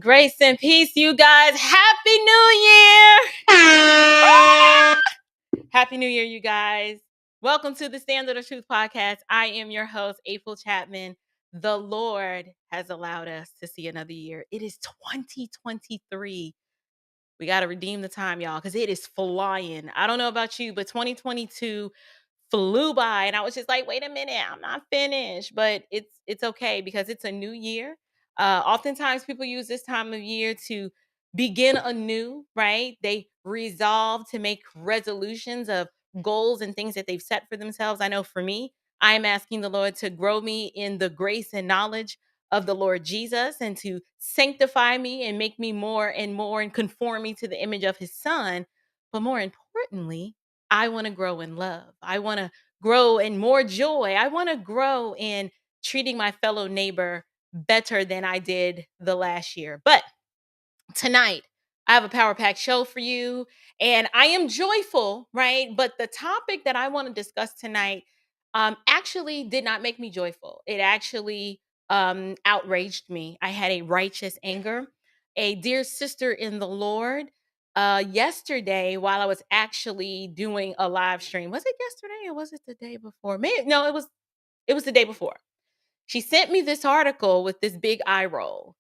Grace and peace, you guys. Happy New Year! Happy New Year, you guys. Welcome to the Standard of Truth podcast. I am your host, April Chapman. The Lord has allowed us to see another year. It is 2023. We got to redeem the time, y'all, because it is flying. I don't know about you, but 2022 flew by and I was just like, wait a minute, I'm not finished. But it's okay because it's a new year. Oftentimes people use this time of year to begin anew, right? They resolve to make resolutions of goals and things that they've set for themselves. I know for me, I'm asking the Lord to grow me in the grace and knowledge of the Lord Jesus and to sanctify me and make me more and more and conform me to the image of his son. But more importantly, I want to grow in love. I want to grow in more joy. I want to grow in treating my fellow neighbor better than I did the last year. But tonight, I have a power pack show for you, and I am joyful, right? But the topic that I want to discuss tonight actually did not make me joyful. It actually outraged me. I had a righteous anger. A dear sister in the Lord, yesterday, while I was actually doing a live stream, was it yesterday or was it the day before? Maybe, no, it was the day before. She sent me this article with this big eye roll.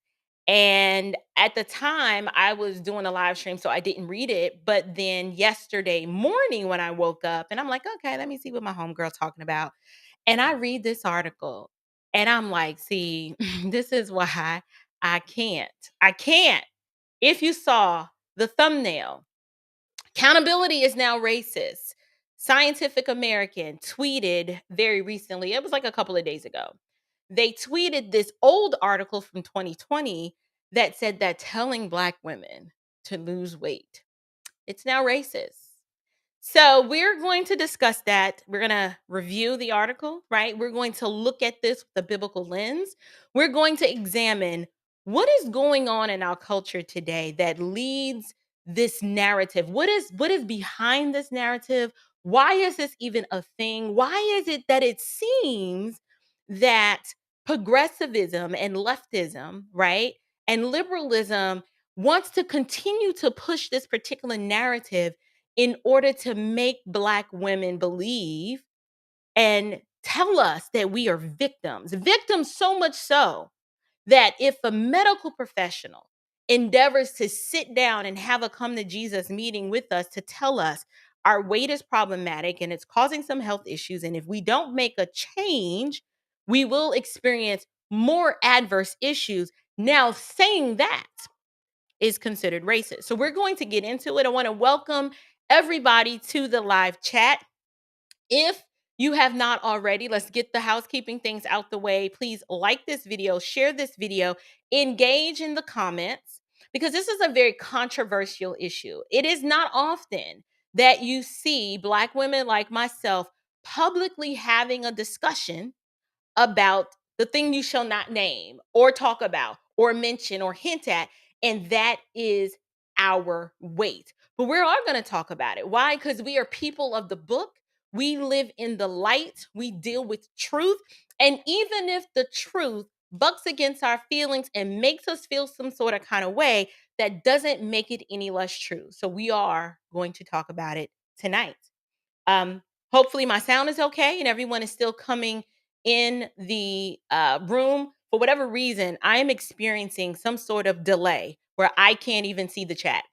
And at the time, I was doing a live stream, so I didn't read it. But then yesterday morning, when I woke up, and I'm like, okay, let me see what my homegirl's talking about. And I read this article, and I'm like, see, this is why I can't. I can't. If you saw the thumbnail, accountability is now racist. Scientific American tweeted very recently, it was like a couple of days ago. They tweeted this old article from 2020 that said that telling Black women to lose weight, it's now racist. So we're going to discuss that. We're going to review the article, right? We're going to look at this with a biblical lens. We're going to examine what is going on in our culture today that leads this narrative. What is behind this narrative? Why is this even a thing? Why is it that it seems that progressivism and leftism, right? And liberalism wants to continue to push this particular narrative in order to make Black women believe and tell us that we are victims. Victims so much so that if a medical professional endeavors to sit down and have a come to Jesus meeting with us to tell us our weight is problematic and it's causing some health issues, and if we don't make a change, we will experience more adverse issues. Now, saying that is considered racist. So we're going to get into it. I want to welcome everybody to the live chat. If you have not already, let's get the housekeeping things out the way. Please like this video, share this video, engage in the comments, because this is a very controversial issue. It is not often that you see Black women like myself publicly having a discussion about the thing you shall not name or talk about or mention or hint at, and that is our weight. But we are going to talk about it. Why? Because we are people of the book. We live in the light. We deal with truth. And even if the truth bucks against our feelings and makes us feel some sort of kind of way, that doesn't make it any less true. So we are going to talk about it tonight. Um, Hopefully my sound is okay and everyone is still coming in the room. For whatever reason, I am experiencing some sort of delay where I can't even see the chat.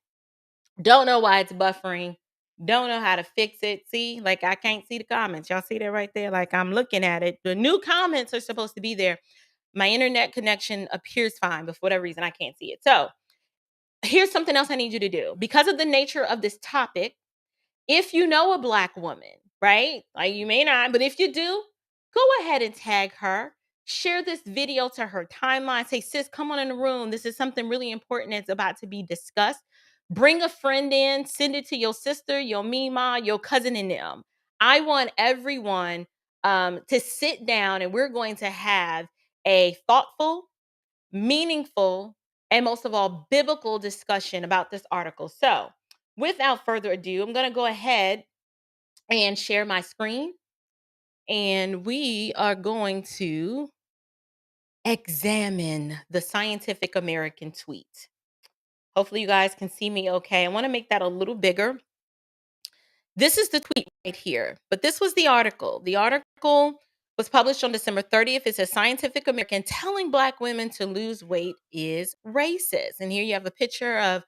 Don't know why it's buffering. Don't know how to fix it. See, like I can't see the comments. Y'all see that right there? Like I'm looking at it. The new comments are supposed to be there. My internet connection appears fine, but for whatever reason, I can't see it. So here's something else I need you to do. Because of the nature of this topic, if you know a Black woman, right? Like you may not, but if you do, go ahead and tag her. Share this video to her timeline. Say, sis, come on in the room. This is something really important that's about to be discussed. Bring a friend in, send it to your sister, your mima, your cousin, and them. I want everyone to sit down and we're going to have a thoughtful, meaningful, and most of all, biblical discussion about this article. So, without further ado, I'm going to go ahead and share my screen. And we are going to examine the Scientific American tweet. Hopefully, you guys can see me okay. I want to make that a little bigger. This is the tweet right here, but this was the article. The article was published on December 30th. It says Scientific American telling Black women to lose weight is racist. And here you have a picture of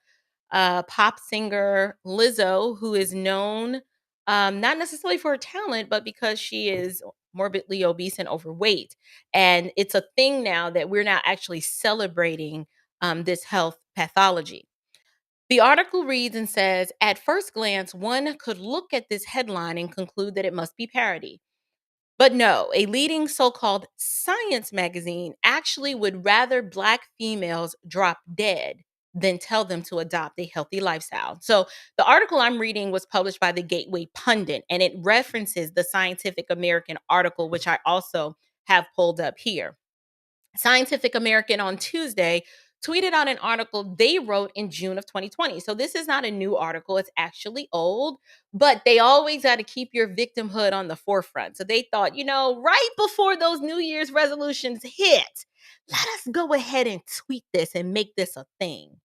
pop singer Lizzo, who is known not necessarily for her talent, but because she is morbidly obese and overweight. And it's a thing now that we're now actually celebrating this health pathology. The article reads and says, at first glance, one could look at this headline and conclude that it must be parody. But no, a leading so called science magazine actually would rather Black females drop dead than tell them to adopt a healthy lifestyle. So the article I'm reading was published by the Gateway Pundit, and it references the Scientific American article, which I also have pulled up here. Scientific American on Tuesday tweeted out an article they wrote in June of 2020. So this is not a new article, it's actually old, but they always got to keep your victimhood on the forefront. So they thought, right before those New Year's resolutions hit, let us go ahead and tweet this and make this a thing.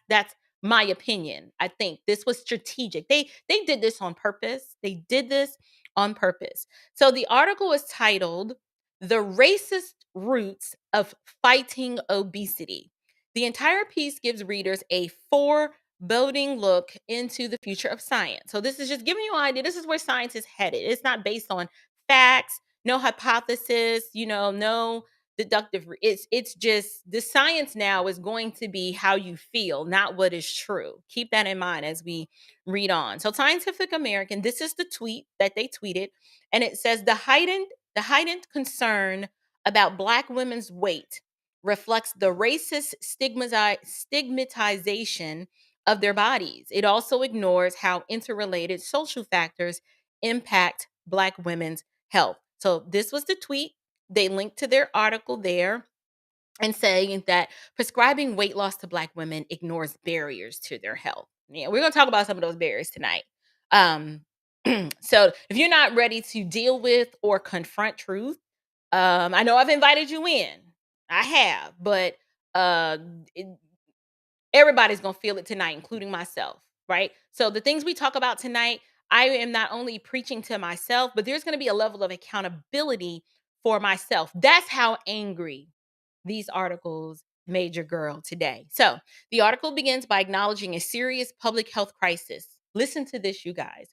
That's my opinion. I think this was strategic. They did this on purpose. They did this on purpose. So the article is titled the Racist Roots of Fighting Obesity. The entire piece gives readers a foreboding look into the future of science. So, this is just giving you an idea. This is where science is headed. It's not based on facts, no hypothesis, no deductive. It's just the science now is going to be how you feel, not what is true. Keep that in mind as we read on. So, Scientific American, this is the tweet that they tweeted, and it says the heightened concern about Black women's weight reflects the racist stigmatization of their bodies. It also ignores how interrelated social factors impact Black women's health. So, this was the tweet. They linked to their article there and saying that prescribing weight loss to Black women ignores barriers to their health. Yeah, we're going to talk about some of those barriers tonight. Um, so if you're not ready to deal with or confront truth, I know I've invited you in. I have, but uh, it, everybody's going to feel it tonight, including myself, right? So the things we talk about tonight, I am not only preaching to myself, but there's going to be a level of accountability for myself. That's how angry these articles made your girl today. So the article begins by acknowledging a serious public health crisis. Listen to this, you guys.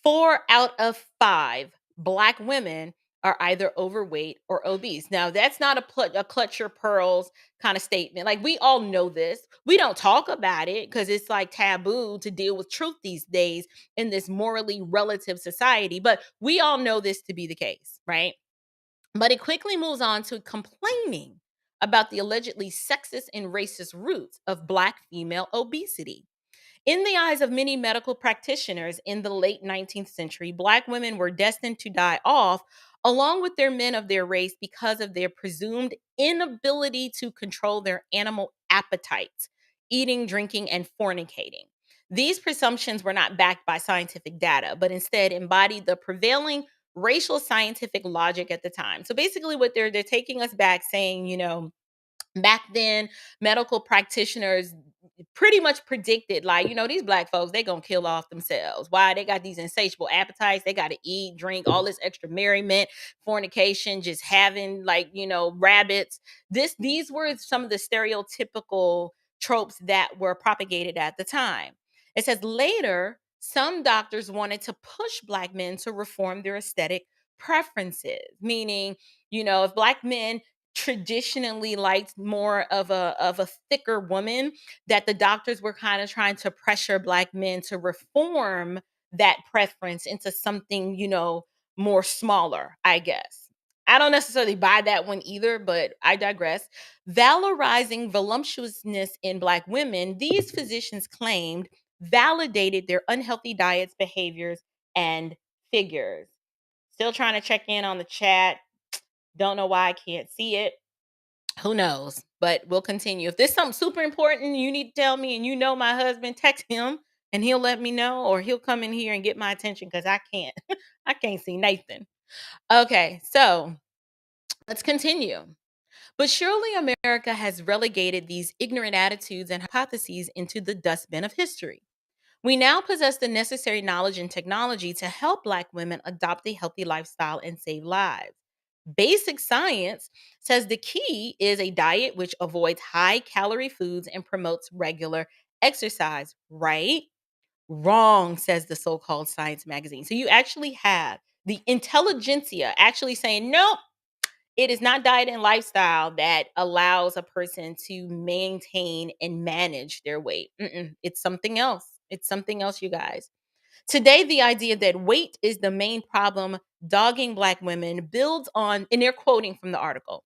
4 out of 5 Black women are either overweight or obese. Now, that's not a clutch your pearls kind of statement. Like, we all know this. We don't talk about it because it's like taboo to deal with truth these days in this morally relative society. But we all know this to be the case, right? But it quickly moves on to complaining about the allegedly sexist and racist roots of Black female obesity. In the eyes of many medical practitioners in the late 19th century, Black women were destined to die off along with their men of their race because of their presumed inability to control their animal appetites, eating, drinking, and fornicating. These presumptions were not backed by scientific data, but instead embodied the prevailing racial scientific logic at the time. So basically, what they're taking us back, saying, back then, medical practitioners pretty much predicted, like, these Black folks, they gonna kill off themselves. Why? They got these insatiable appetites. They got to eat, drink, all this extra merriment, fornication, just having, like, rabbits. These were some of the stereotypical tropes that were propagated at the time. It says later, some doctors wanted to push Black men to reform their aesthetic preferences, meaning, if Black men traditionally liked more of a thicker woman, that the doctors were kind of trying to pressure Black men to reform that preference into something, more smaller, I guess. I don't necessarily buy that one either, but I digress. Valorizing voluptuousness in Black women, these physicians claimed validated their unhealthy diets, behaviors, and figures. Still trying to check in on the chat. Don't know why I can't see it. Who knows? But we'll continue. If there's something super important you need to tell me and my husband, text him and he'll let me know, or he'll come in here and get my attention because I can't. I can't see Nathan. Okay, so let's continue. But surely America has relegated these ignorant attitudes and hypotheses into the dustbin of history. We now possess the necessary knowledge and technology to help Black women adopt a healthy lifestyle and save lives. Basic science says the key is a diet which avoids high calorie foods and promotes regular exercise, right? Wrong, says the so called science magazine. So you actually have the intelligentsia actually saying, nope, it is not diet and lifestyle that allows a person to maintain and manage their weight. It's something else. It's something else, you guys. Today, the idea that weight is the main problem dogging Black women builds on, and they're quoting from the article,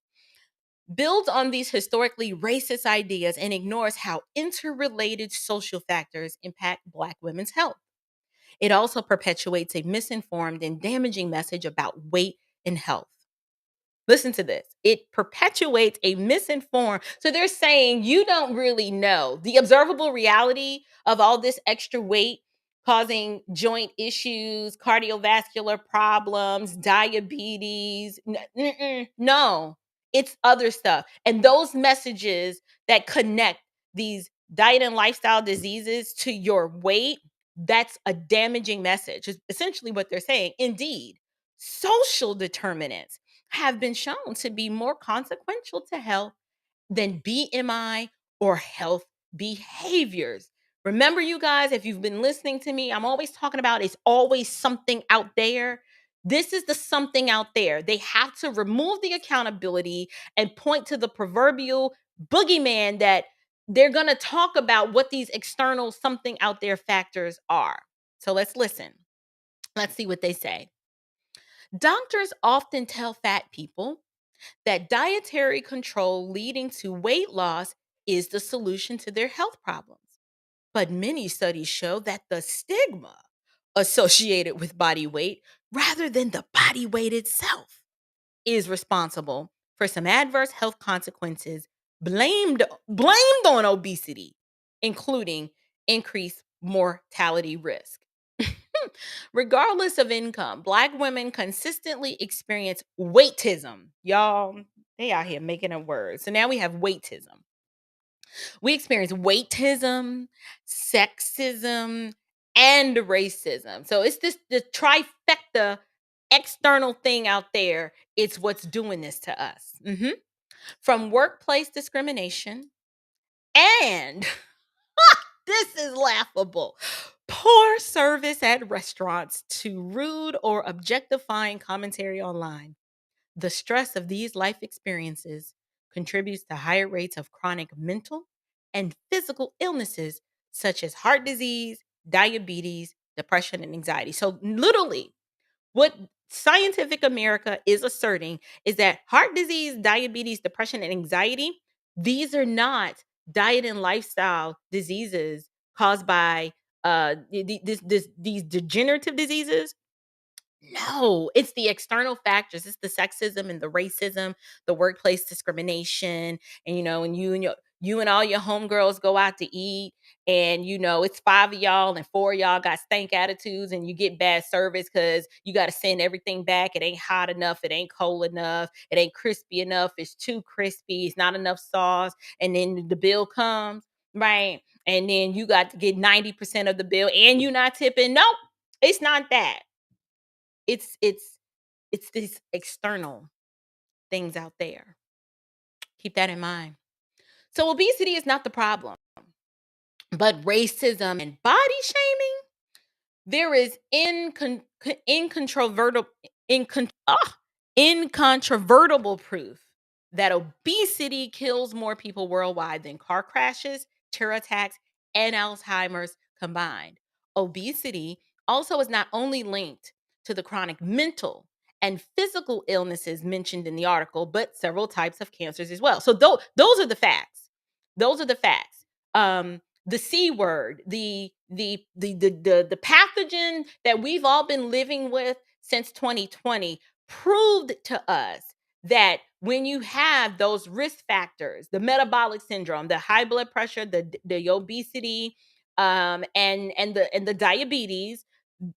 builds on these historically racist ideas and ignores how interrelated social factors impact Black women's health. It also perpetuates a misinformed and damaging message about weight and health. Listen to this. It perpetuates a misinformed. So they're saying you don't really know the observable reality of all this extra weight causing joint issues, cardiovascular problems, diabetes. No, it's other stuff. And those messages that connect these diet and lifestyle diseases to your weight, that's a damaging message, is essentially what they're saying. Indeed, social determinants have been shown to be more consequential to health than BMI or health behaviors. Remember, you guys, if you've been listening to me, I'm always talking about it's always something out there. This is the something out there. They have to remove the accountability and point to the proverbial boogeyman that they're going to talk about what these external something out there factors are. So let's listen. Let's see what they say. Doctors often tell fat people that dietary control leading to weight loss is the solution to their health problems. But many studies show that the stigma associated with body weight, rather than the body weight itself, is responsible for some adverse health consequences blamed on obesity, including increased mortality risk. Regardless of income, Black women consistently experience weightism. Y'all, they out here making up words. So now we have weightism. We experience weightism, sexism, and racism. So it's this the trifecta external thing out there. It's what's doing this to us. From workplace discrimination and this is laughable. Poor service at restaurants to rude or objectifying commentary online. The stress of these life experiences contributes to higher rates of chronic mental and physical illnesses such as heart disease, diabetes, depression, and anxiety. So, literally, what Scientific America is asserting is that heart disease, diabetes, depression, and anxiety, these are not diet and lifestyle diseases caused by these degenerative diseases. No, it's the external factors. It's the sexism and the racism, the workplace discrimination, and and you and all your homegirls go out to eat, and it's five of y'all and four of y'all got stank attitudes, and you get bad service because you got to send everything back. It ain't hot enough, it ain't cold enough, it ain't crispy enough, it's too crispy, it's not enough sauce, and then the bill comes, right? And then you got to get 90% of the bill, and you not tipping. Nope, it's not that. It's these external things out there. Keep that in mind. So obesity is not the problem, but racism and body shaming, there is incontrovertible proof that obesity kills more people worldwide than car crashes, terror attacks, and Alzheimer's combined. Obesity also is not only linked to the chronic mental and physical illnesses mentioned in the article, but several types of cancers as well. So those are the facts. Those are the facts. The C word, the pathogen that we've all been living with since 2020 proved to us that when you have those risk factors, the metabolic syndrome, the high blood pressure, the obesity, and the diabetes,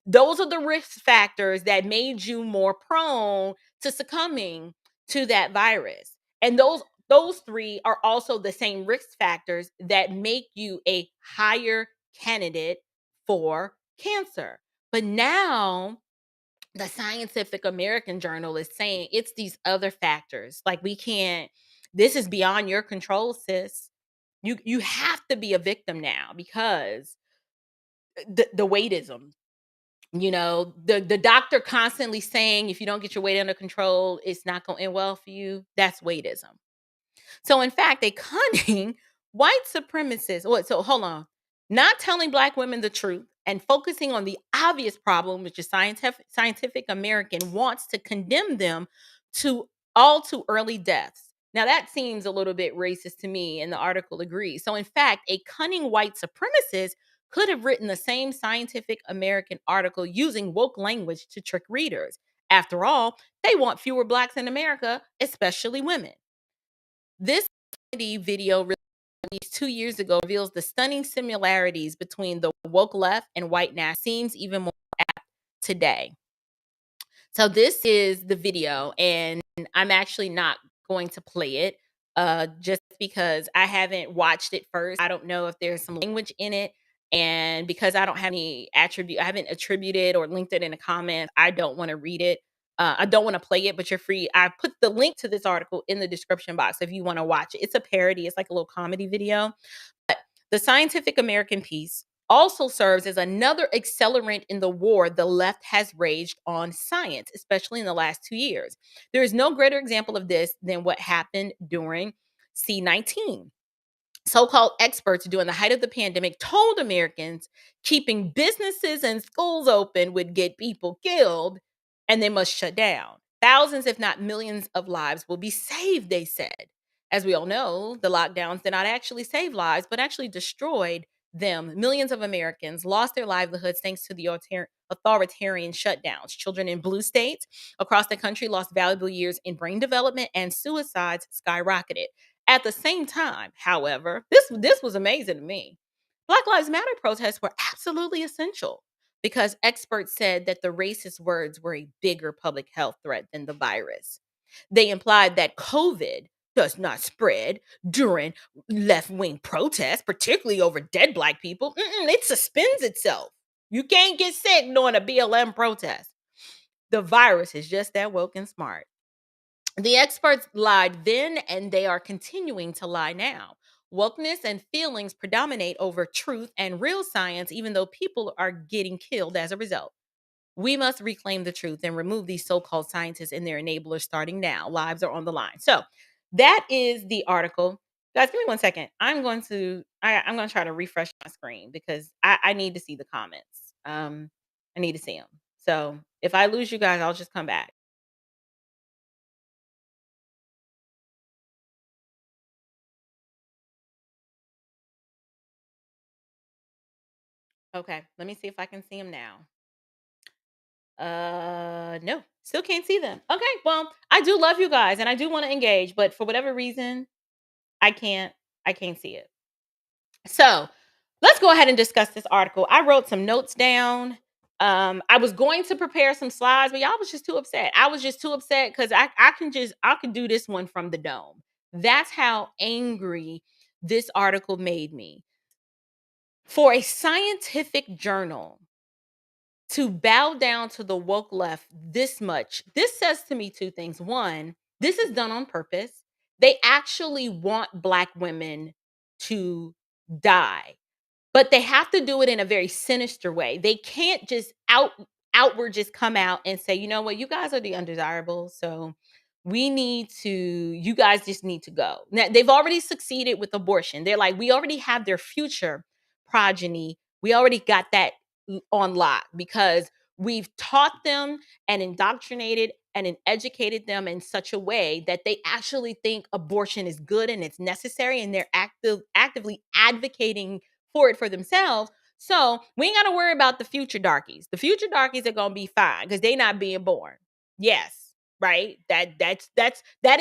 those are the risk factors that made you more prone to succumbing to that virus. And those those three are also the same risk factors that make you a higher candidate for cancer. But now the Scientific American Journal is saying it's these other factors. Like, we can't, this is beyond your control, sis. You have to be a victim now because the Waitism, the doctor constantly saying if you don't get your weight under control, it's not going to end well for you. That's Waitism. So, in fact, a cunning white supremacist, so hold on, not telling Black women the truth and focusing on the obvious problem, which is Scientific American wants to condemn them to all too early deaths. Now, that seems a little bit racist to me, and the article agrees. So, in fact, a cunning white supremacist could have written the same Scientific American article using woke language to trick readers. After all, they want fewer Blacks in America, especially women. This video released 2 years ago reveals the stunning similarities between the woke left and white nationalism. Seems even more apt today. So this is the video, and I'm actually not going to play it just because I haven't watched it first. I don't know if there's some language in it. And because I don't have any attribute, I haven't attributed or linked it in the comments, I don't want to read it. I don't want to play it, but you're free. I put the link to this article in the description box if you want to watch it. It's a parody. It's like a little comedy video. But the Scientific American piece also serves as another accelerant in the war the left has waged on science, especially in the last 2 years. There is no greater example of this than what happened during C-19. So-called experts during the height of the pandemic told Americans keeping businesses and schools open would get people killed and they must shut down. Thousands, if not millions of lives will be saved, they said. As we all know, the lockdowns did not actually save lives, but actually destroyed them. Millions of Americans lost their livelihoods thanks to the authoritarian shutdowns. Children in blue states across the country lost valuable years in brain development, and suicides skyrocketed. At the same time, however, this was amazing to me. Black Lives Matter protests were absolutely essential because experts said that the racist words were a bigger public health threat than the virus. They implied that COVID does not spread during left-wing protests, particularly over dead Black people. It suspends itself. You can't get sick during a BLM protest. The virus is just that woke and smart. The experts lied then, and they are continuing to lie now. Wokeness and feelings predominate over truth and real science, even though people are getting killed as a result. We must reclaim the truth and remove these so-called scientists and their enablers starting now. Lives are on the line. So that is the article. Guys, give me 1 second. I'm going to try to refresh my screen because I need to see the comments. I need to see them. So if I lose you guys, I'll just come back. Okay, let me see if I can see them now. No, still can't see them. Okay, well, I do love you guys and I do want to engage, but for whatever reason, I can't I can't see it. So, let's go ahead and discuss this article. I wrote some notes down. I was going to prepare some slides, but y'all was just too upset. I was just too upset because I can do this one from the dome. That's how angry this article made me. For a scientific journal to bow down to the woke left this much, this says to me two things. One, this is done on purpose. They actually want Black women to die, but they have to do it in a very sinister way. They can't just outward just come out and say, you know what, you guys are the undesirables. So you guys just need to go. Now, they've already succeeded with abortion. They're like, we already have their future progeny. We already got that on lock because we've taught them and indoctrinated and educated them in such a way that they actually think abortion is good and it's necessary, and they're actively advocating for it for themselves. So we ain't got to worry about the future darkies. The future darkies are gonna be fine because they not being born. Yes, right. That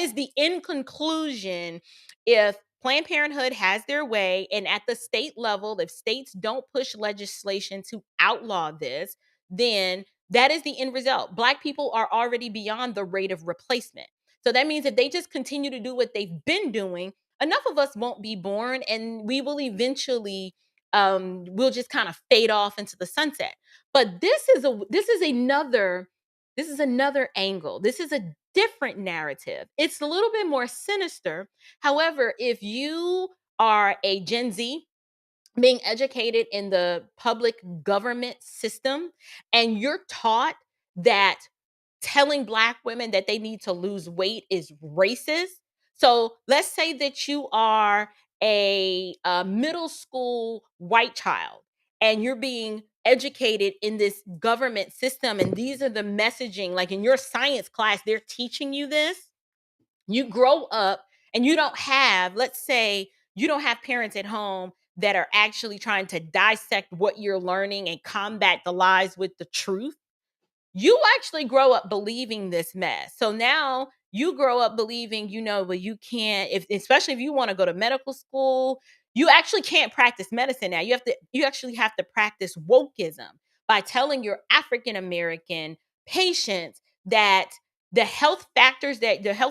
is the end conclusion. If Planned Parenthood has their way, and at the state level, if states don't push legislation to outlaw this, then that is the end result. Black people are already beyond the rate of replacement. So that means if they just continue to do what they've been doing, enough of us won't be born, and we will eventually we'll just kind of fade off into the sunset. But this is another angle. This is a different narrative. It's a little bit more sinister. However, if you are a Gen Z being educated in the public government system and you're taught that telling Black women that they need to lose weight is racist. So let's say that you are a middle school white child and you're being educated in this government system, and these are the messaging, like in your science class, they're teaching you this. You grow up and you don't have, let's say, you don't have parents at home that are actually trying to dissect what you're learning and combat the lies with the truth. You actually grow up believing this mess. So now you grow up believing, well, you can't, if especially if you want to go to medical school, you actually can't practice medicine now. You actually have to practice wokeism by telling your African American patients that the health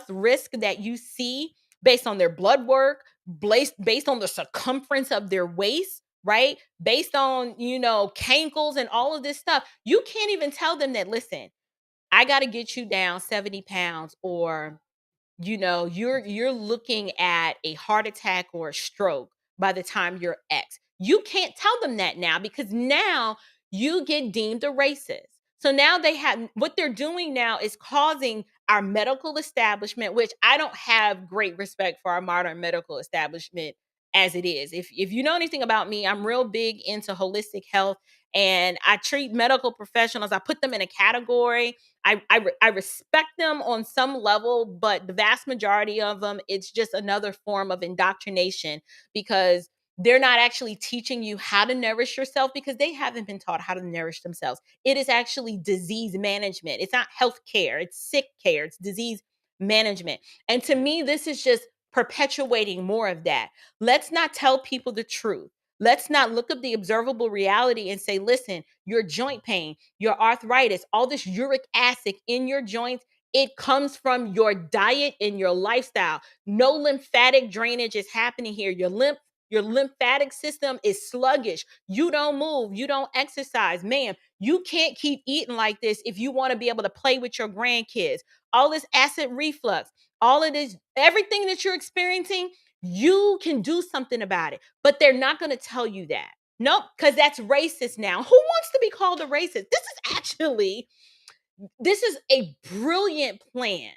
risk that you see based on their blood work, based on the circumference of their waist, right? Based on, cankles and all of this stuff. You can't even tell them that, listen, I got to get you down 70 pounds, or you're looking at a heart attack or a stroke by the time you're X. You can't tell them that now, because now you get deemed a racist. So now what they're doing now is causing our medical establishment, which I don't have great respect for our modern medical establishment as it is. If you know anything about me, I'm real big into holistic health, and I treat medical professionals, I put them in a category. I respect them on some level, but the vast majority of them, it's just another form of indoctrination, because they're not actually teaching you how to nourish yourself, because they haven't been taught how to nourish themselves. It is actually disease management. It's not health care, it's sick care, it's disease management. And to me, this is just perpetuating more of that. Let's not tell people the truth. Let's not look up the observable reality and say, listen, your joint pain, your arthritis, all this uric acid in your joints, it comes from your diet and your lifestyle. No lymphatic drainage is happening here. Your lymphatic system is sluggish. You don't move. You don't exercise. Ma'am, you can't keep eating like this if you want to be able to play with your grandkids. All this acid reflux, all of this, everything that you're experiencing, you can do something about it. But they're not going to tell you that. Nope, because that's racist now. Who wants to be called a racist? This is a brilliant plan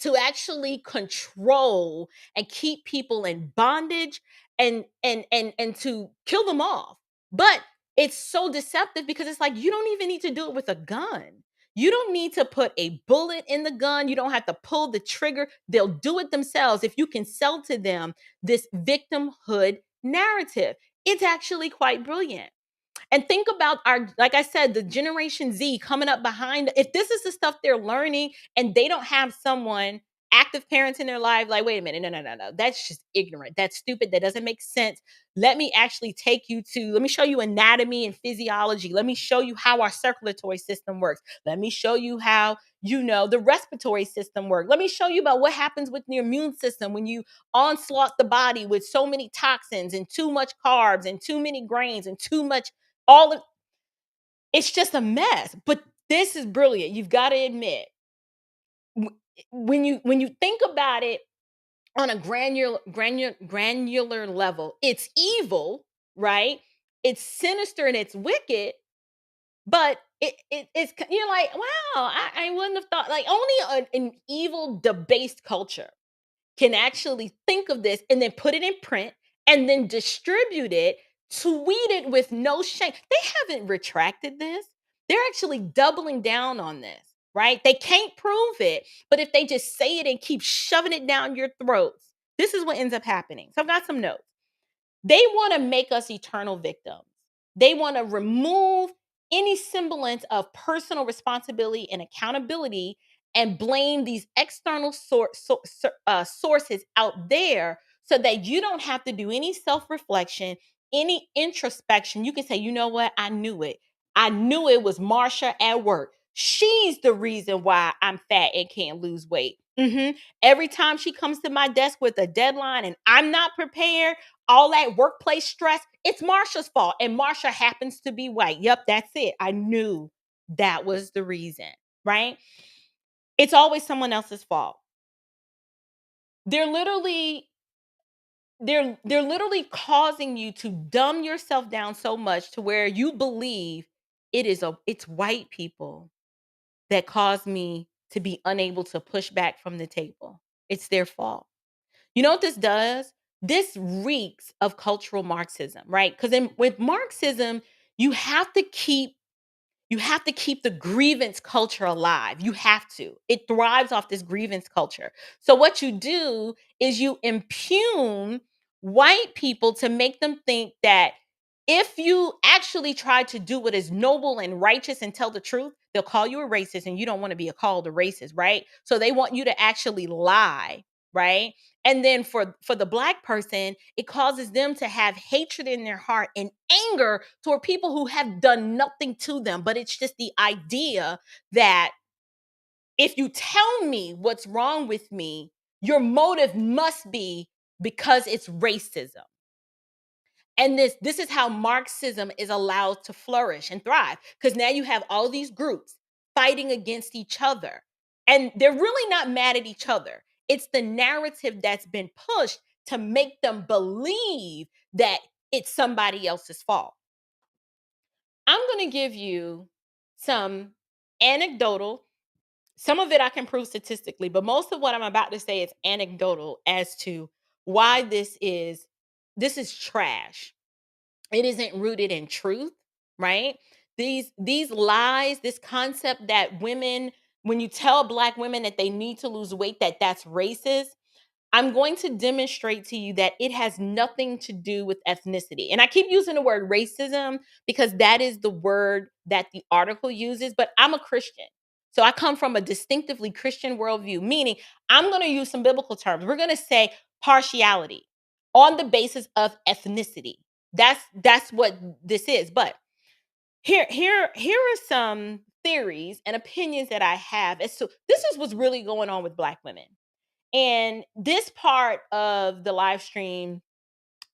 to actually control and keep people in bondage, and to kill them off. But it's so deceptive, because it's like, you don't even need to do it with a gun. You don't need to put a bullet in the gun. You don't have to pull the trigger. They'll do it themselves if you can sell to them this victimhood narrative. It's actually quite brilliant. And think about like I said, the Generation Z coming up behind. If this is the stuff they're learning and they don't have someone, active parents in their life, like, wait a minute, no. That's just ignorant. That's stupid. That doesn't make sense. Let me actually let me show you anatomy and physiology. Let me show you how our circulatory system works. Let me show you how, the respiratory system works. Let me show you about what happens with the immune system when you onslaught the body with so many toxins and too much carbs and too many grains and too much all of it's just a mess. But this is brilliant. You've got to admit, when you think about it on a granular level, it's evil, right? It's sinister and it's wicked, but it's, you're like, wow, I wouldn't have thought, like, only an evil, debased culture can actually think of this and then put it in print and then distribute it, tweet it with no shame. They haven't retracted this. They're actually doubling down on this, right? They can't prove it, but if they just say it and keep shoving it down your throats, this is what ends up happening. So I've got some notes. They want to make us eternal victims. They want to remove any semblance of personal responsibility and accountability and blame these external sources out there, so that you don't have to do any self-reflection, any introspection. You can say, you know what? I knew it. I knew it was Marsha at work. She's the reason why I'm fat and can't lose weight. Every time she comes to my desk with a deadline and I'm not prepared, all that workplace stress, it's Marsha's fault. And Marsha happens to be white. Yep, that's it. I knew that was the reason, right? It's always someone else's fault. They're literally they're literally causing you to dumb yourself down so much to where you believe it's white people that caused me to be unable to push back from the table. It's their fault. You know what this does? This reeks of cultural Marxism, right? Because with Marxism, you have to keep you have to keep the grievance culture alive. You have to. It thrives off this grievance culture. So what you do is you impugn white people to make them think that if you actually try to do what is noble and righteous and tell the truth, they'll call you a racist and you don't want to be called a racist, right? So they want you to actually lie, right? And then for the black person, it causes them to have hatred in their heart and anger toward people who have done nothing to them. But it's just the idea that if you tell me what's wrong with me, your motive must be because it's racism. And this is how Marxism is allowed to flourish and thrive, because now you have all these groups fighting against each other. And they're really not mad at each other. It's the narrative that's been pushed to make them believe that it's somebody else's fault. I'm going to give you some anecdotal, some of it I can prove statistically, but most of what I'm about to say is anecdotal as to why this is trash. It isn't rooted in truth, right? These lies, this concept that women, when you tell black women that they need to lose weight, that's racist. I'm going to demonstrate to you that it has nothing to do with ethnicity. And I keep using the word racism because that is the word that the article uses, but I'm a Christian. So I come from a distinctively Christian worldview, meaning I'm going to use some biblical terms. We're going to say partiality on the basis of ethnicity. That's what this is. But here are some theories and opinions that I have as to this is what's really going on with black women. And this part of the live stream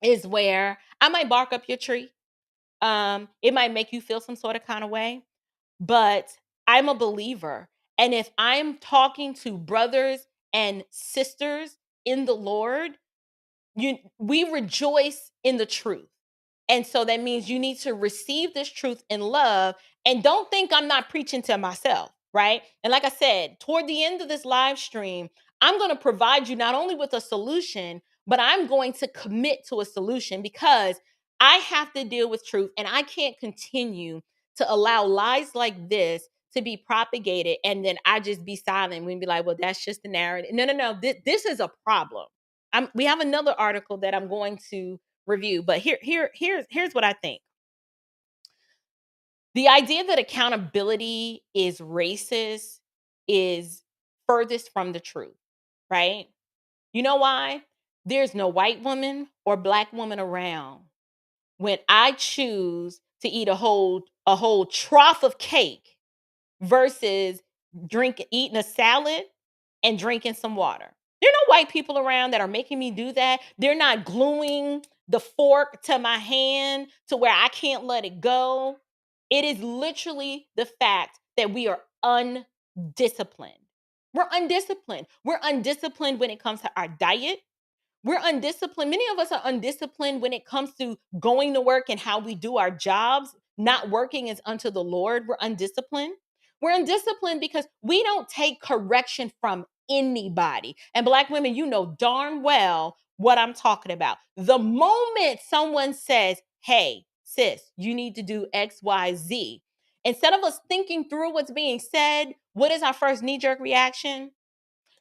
is where I might bark up your tree. It might make you feel some sort of kind of way, but I'm a believer. And if I'm talking to brothers and sisters in the Lord, we rejoice in the truth. And so that means you need to receive this truth in love and don't think I'm not preaching to myself, right? And like I said, toward the end of this live stream, I'm going to provide you not only with a solution, but I'm going to commit to a solution because I have to deal with truth and I can't continue to allow lies like this to be propagated and then I just be silent and be like, well, that's just the narrative. No. This is a problem. We have another article that I'm going to review, but here's what I think. The idea that accountability is racist is furthest from the truth, right? You know why? There's no white woman or black woman around when I choose to eat a whole trough of cake versus eating a salad and drinking some water. There are no white people around that are making me do that. They're not gluing the fork to my hand to where I can't let it go. It is literally the fact that we are undisciplined. We're undisciplined. We're undisciplined when it comes to our diet. We're undisciplined. Many of us are undisciplined when it comes to going to work and how we do our jobs. Not working is unto the Lord. We're undisciplined. We're undisciplined because we don't take correction from anybody. And black women, you know darn well what I'm talking about. The moment someone says, hey, sis, you need to do X, Y, Z, instead of us thinking through what's being said, what is our first knee jerk reaction?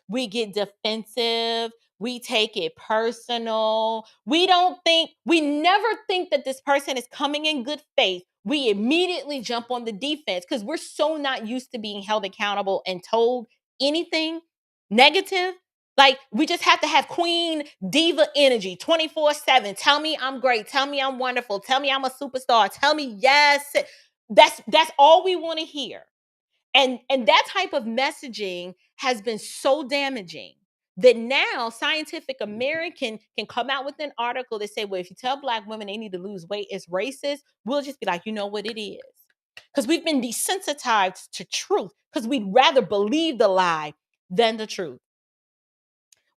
We get defensive. We take it personal. We never think that this person is coming in good faith. We immediately jump on the defense because we're so not used to being held accountable and told anything negative. Like we just have to have queen diva energy 24/7. Tell me I'm great. Tell me I'm wonderful. Tell me I'm a superstar. Tell me yes. That's all we want to hear. And that type of messaging has been so damaging that now Scientific American can come out with an article that say, well, if you tell Black women they need to lose weight, it's racist. We'll just be like, you know what it is. Because we've been desensitized to truth, because we'd rather believe the lie than the truth.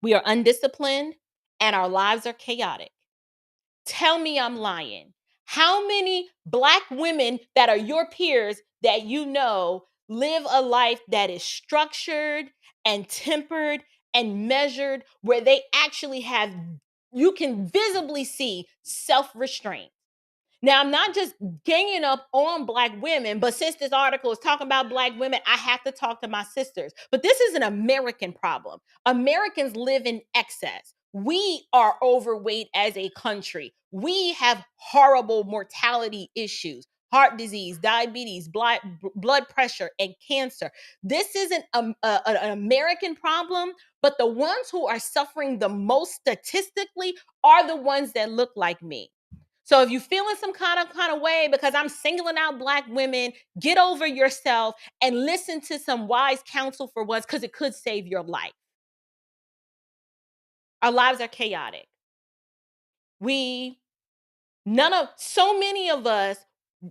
We are undisciplined and our lives are chaotic. Tell me I'm lying. How many Black women that are your peers that you know live a life that is structured and tempered and measured, where they actually have, you can visibly see self-restraint? Now, I'm not just ganging up on Black women, but since this article is talking about Black women, I have to talk to my sisters. But this is an American problem. Americans live in excess. We are overweight as a country. We have horrible mortality issues, heart disease, diabetes, blood pressure, and cancer. This isn't an American problem, but the ones who are suffering the most statistically are the ones that look like me. So if you're feeling some kind of way because I'm singling out Black women, get over yourself and listen to some wise counsel for once, because it could save your life. Our lives are chaotic. So many of us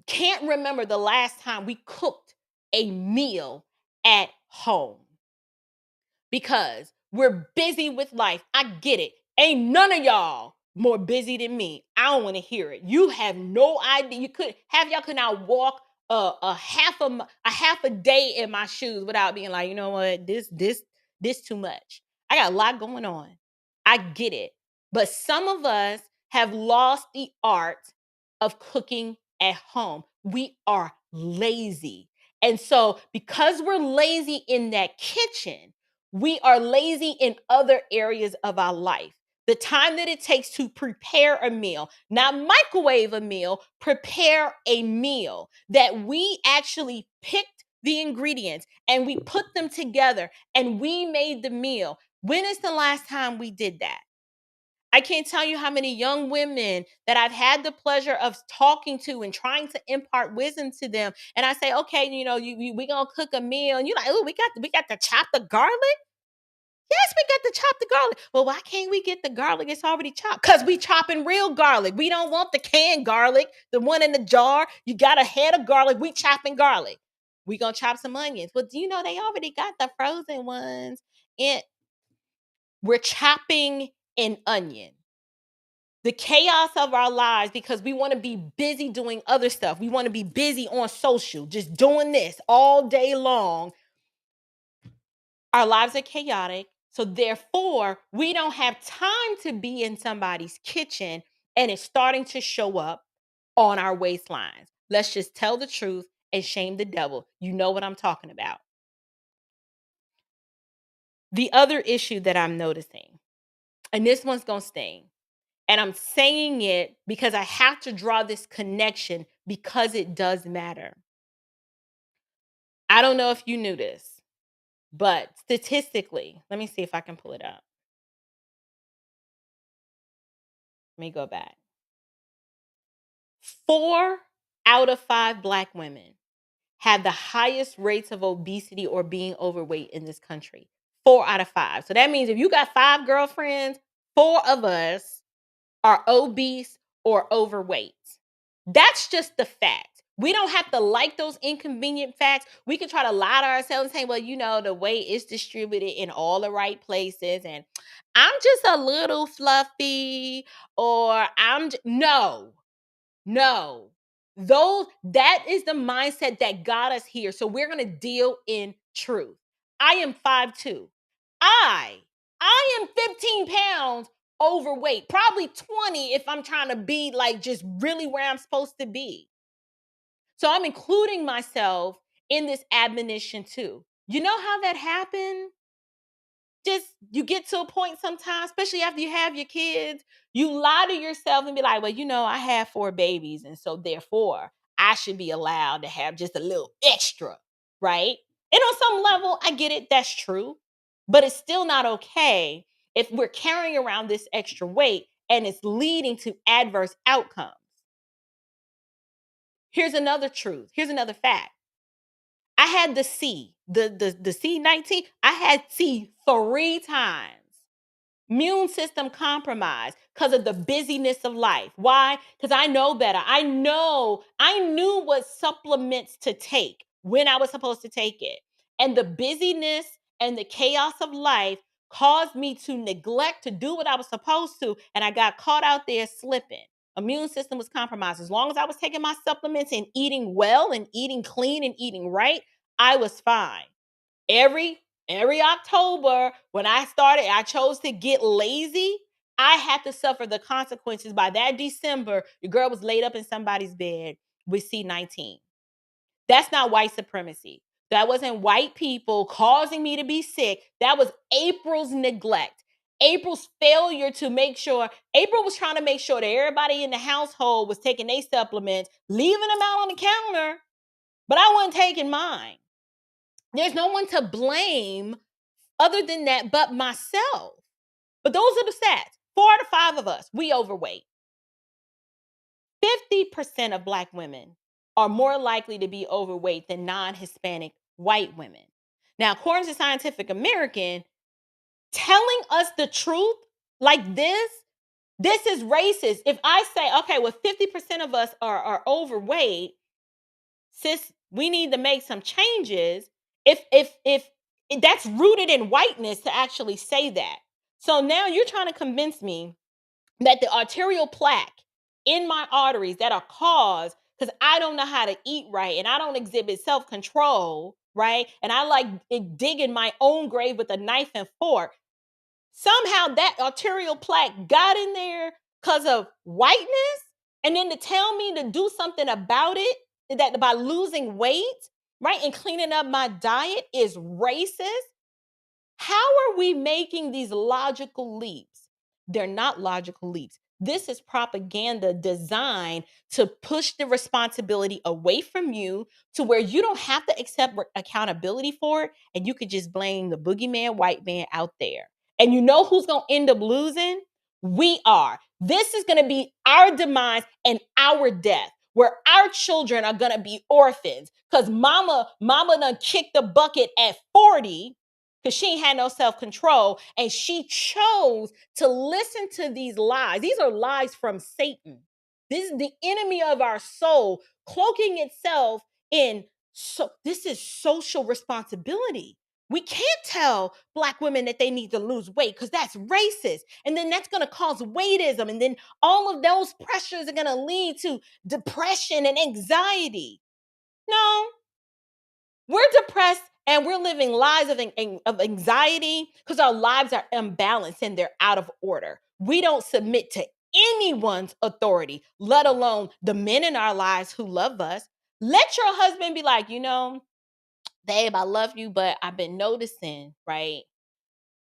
can't remember the last time we cooked a meal at home, because we're busy with life. I get it. Ain't none of y'all more busy than me. I don't want to hear it. You have no idea. Y'all could not walk a half a day in my shoes without being like, you know what, this too much. I got a lot going on. I get it. But some of us have lost the art of cooking at home. We are lazy. And so because we're lazy in that kitchen, we are lazy in other areas of our life. The time that it takes to prepare a meal, not microwave a meal, prepare a meal, that we actually picked the ingredients and we put them together and we made the meal. When is the last time we did that? I can't tell you how many young women that I've had the pleasure of talking to and trying to impart wisdom to them. And I say, okay, we gonna cook a meal, and you're like, oh, we got to chop the garlic. Yes, we got to chop the garlic. Well, why can't we get the garlic? It's already chopped. Because we chopping real garlic. We don't want the canned garlic, the one in the jar. You got a head of garlic. We chopping garlic. We gonna chop some onions. Well, do you know they already got the frozen ones? And we're chopping an onion. The chaos of our lives, because we want to be busy doing other stuff. We want to be busy on social, just doing this all day long. Our lives are chaotic. So therefore, we don't have time to be in somebody's kitchen, and it's starting to show up on our waistlines. Let's just tell the truth and shame the devil. You know what I'm talking about. The other issue that I'm noticing, and this one's going to sting, and I'm saying it because I have to draw this connection because it does matter. I don't know if you knew this, but statistically, let me see if I can pull it up. Let me go back. 4 out of 5 Black women have the highest rates of obesity or being overweight in this country. 4 out of 5. So that means if you got 5 girlfriends, 4 of us are obese or overweight. That's just the fact. We don't have to like those inconvenient facts. We can try to lie to ourselves and say, well, the weight is distributed in all the right places, and I'm just a little fluffy, or no. That is the mindset that got us here. So we're going to deal in truth. I am 5'2". I am 15 pounds overweight, probably 20 if I'm trying to be like just really where I'm supposed to be. So I'm including myself in this admonition too. You know how that happened? Just you get to a point sometimes, especially after you have your kids, you lie to yourself and be like, well, I have 4 babies, and so therefore I should be allowed to have just a little extra, right? And on some level, I get it, that's true. But it's still not okay if we're carrying around this extra weight and it's leading to adverse outcomes. Here's another truth. Here's another fact. I had the C, the C-19. I had C 3 times. Immune system compromised because of the busyness of life. Why? Because I know better. I knew what supplements to take when I was supposed to take it. And the busyness and the chaos of life caused me to neglect to do what I was supposed to. And I got caught out there slipping. Immune system was compromised. As long as I was taking my supplements and eating well and eating clean and eating right, I was fine. Every October, when I chose to get lazy. I had to suffer the consequences. By that December, your girl was laid up in somebody's bed with C-19. That's not white supremacy. That wasn't white people causing me to be sick. That was April's neglect. April's failure to make sure. April was trying to make sure that everybody in the household was taking their supplements, leaving them out on the counter, but I wasn't taking mine. There's no one to blame other than that but myself. But those are the stats. 4 out of 5 of us, we overweight. 50% of Black women are more likely to be overweight than non-Hispanic white women. Now, according to Scientific American, telling us the truth like this is racist. If I say, okay, well, 50% of us are overweight, sis, we need to make some changes. If that's rooted in whiteness to actually say that. So now you're trying to convince me that the arterial plaque in my arteries that are caused because I don't know how to eat right and I don't exhibit self-control, right? And I like digging my own grave with a knife and fork. Somehow that arterial plaque got in there because of whiteness, and then to tell me to do something about it, that by losing weight, right, and cleaning up my diet is racist. How are we making these logical leaps? They're not logical leaps. This is propaganda designed to push the responsibility away from you to where you don't have to accept accountability for it, and you could just blame the boogeyman white man out there. And you know who's going to end up losing? We are. This is going to be our demise and our death, where our children are going to be orphans because mama done kicked the bucket at 40 because she ain't had no self-control, and she chose to listen to these lies. These are lies from Satan. This is the enemy of our soul cloaking itself in, so this is social responsibility. We can't tell Black women that they need to lose weight because that's racist. And then that's going to cause Waitism. And then all of those pressures are going to lead to depression and anxiety. No, we're depressed and we're living lives of anxiety because our lives are imbalanced and they're out of order. We don't submit to anyone's authority, let alone the men in our lives who love us. Let your husband be like, babe, I love you, but I've been noticing, right?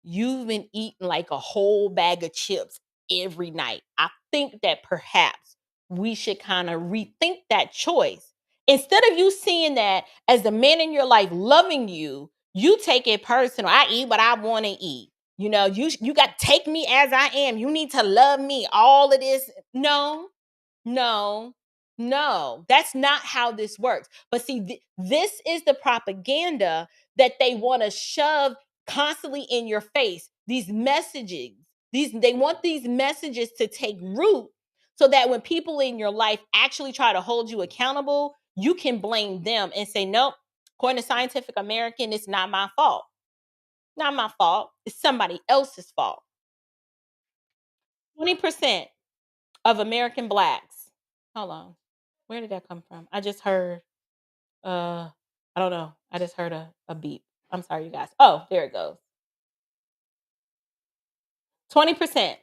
You've been eating like a whole bag of chips every night. I think that perhaps we should kind of rethink that choice. Instead of you seeing that as the man in your life loving you, you take it personal. I eat what I want to eat. You got to take me as I am. You need to love me. All of this. No, no, no, that's not how this works. But see, this is the propaganda that they want to shove constantly in your face. These messages, they want these messages to take root so that when people in your life actually try to hold you accountable, you can blame them and say, nope, according to Scientific American, it's not my fault. Not my fault. It's somebody else's fault. 20% of American Blacks. Hold on. Where did that come from? I just heard, I don't know. I just heard a beep. I'm sorry, you guys. Oh, there it goes. 20%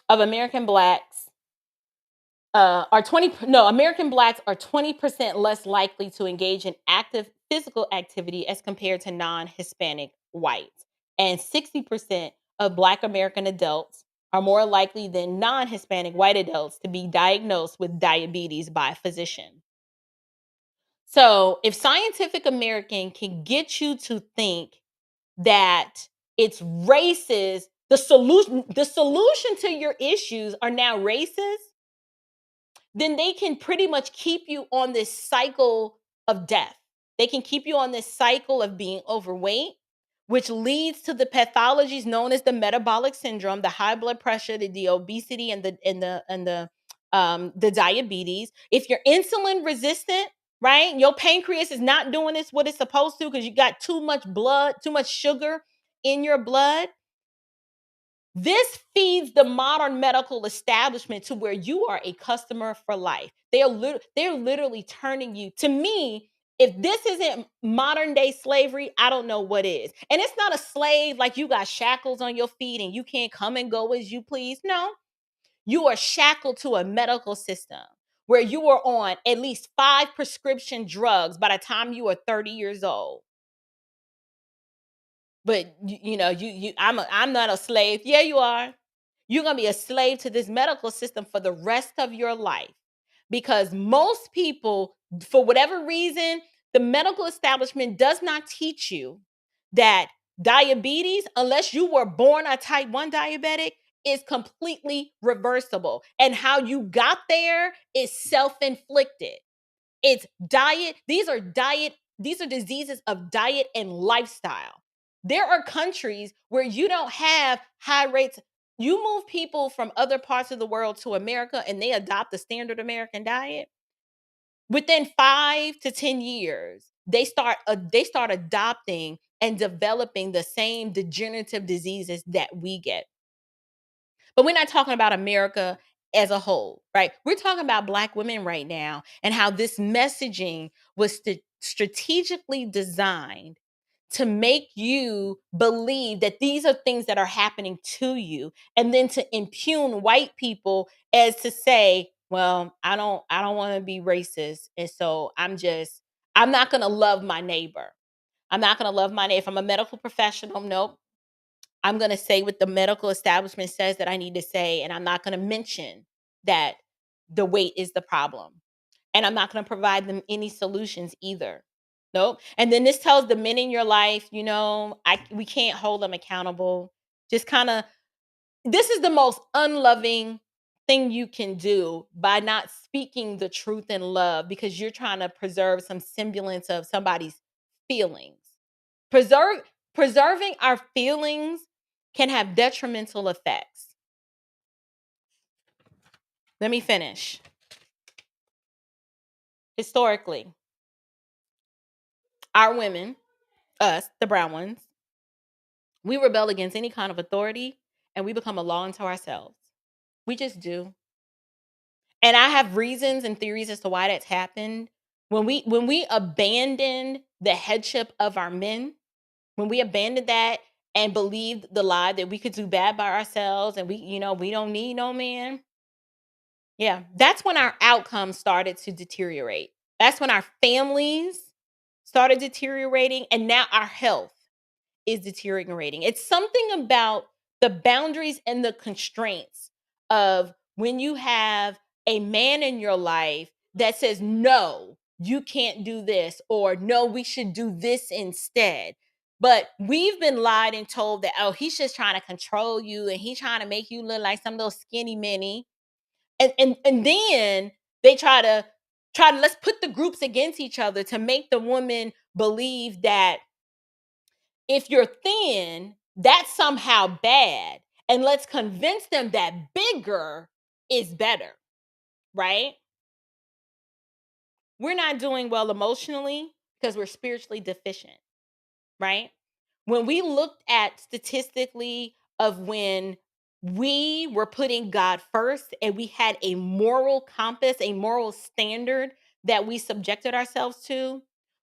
of American Blacks American Blacks are 20% less likely to engage in active physical activity as compared to non-Hispanic whites. And 60% of Black American adults are more likely than non-Hispanic white adults to be diagnosed with diabetes by a physician. So, if Scientific American can get you to think that it's racist, the solution to your issues are now racist, then they can pretty much keep you on this cycle of death. They can keep you on this cycle of being overweight, which leads to the pathologies known as the metabolic syndrome, the high blood pressure, the obesity, and the diabetes. If you're insulin resistant, right, your pancreas is not doing this what it's supposed to because you got too much blood, too much sugar in your blood. This feeds the modern medical establishment to where you are a customer for life. They're literally turning you, to me, if this isn't modern day slavery, I don't know what is. And it's not a slave like you got shackles on your feet and you can't come and go as you please. No, you are shackled to a medical system where you are on at least 5 prescription drugs by the time you are 30 years old. But I'm not a slave. Yeah, you are. You're going to be a slave to this medical system for the rest of your life. Because most people, for whatever reason, the medical establishment does not teach you that diabetes, unless you were born a type 1 diabetic, is completely reversible. And how you got there is self-inflicted. It's diet. These are diseases of diet and lifestyle. There are countries where you don't have high rates. You move people from other parts of the world to America and they adopt the standard American diet. Within 5 to 10 years, they start adopting and developing the same degenerative diseases that we get. But we're not talking about America as a whole, right? We're talking about Black women right now and how this messaging was strategically designed to make you believe that these are things that are happening to you, and then to impugn white people as to say, well, I don't want to be racist, and so I'm not going to love my neighbor. I'm not going to love my neighbor. If I'm a medical professional, nope. I'm going to say what the medical establishment says that I need to say, and I'm not going to mention that the weight is the problem. And I'm not going to provide them any solutions either. Nope. And then this tells the men in your life, we can't hold them accountable. Just kind of, this is the most unloving thing you can do by not speaking the truth in love because you're trying to preserve some semblance of somebody's feelings. Preserve Preserving our feelings can have detrimental effects. Let me finish. Historically, our women, us, the brown ones, we rebel against any kind of authority and we become a law unto ourselves. We just do. And I have reasons and theories as to why that's happened. When we abandoned the headship of our men, when we abandoned that and believed the lie that we could do bad by ourselves and we don't need no man. Yeah, that's when our outcomes started to deteriorate. That's when our families started deteriorating, and now our health is deteriorating. It's something about the boundaries and the constraints of when you have a man in your life that says, no, you can't do this, or no, we should do this instead. But we've been lied and told that, oh, he's just trying to control you and he's trying to make you look like some little skinny mini. And then they try to let's put the groups against each other to make the woman believe that if you're thin, that's somehow bad. And let's convince them that bigger is better, right? We're not doing well emotionally because we're spiritually deficient, right? When we looked at statistically of when we were putting God first and we had a moral compass, a moral standard that we subjected ourselves to,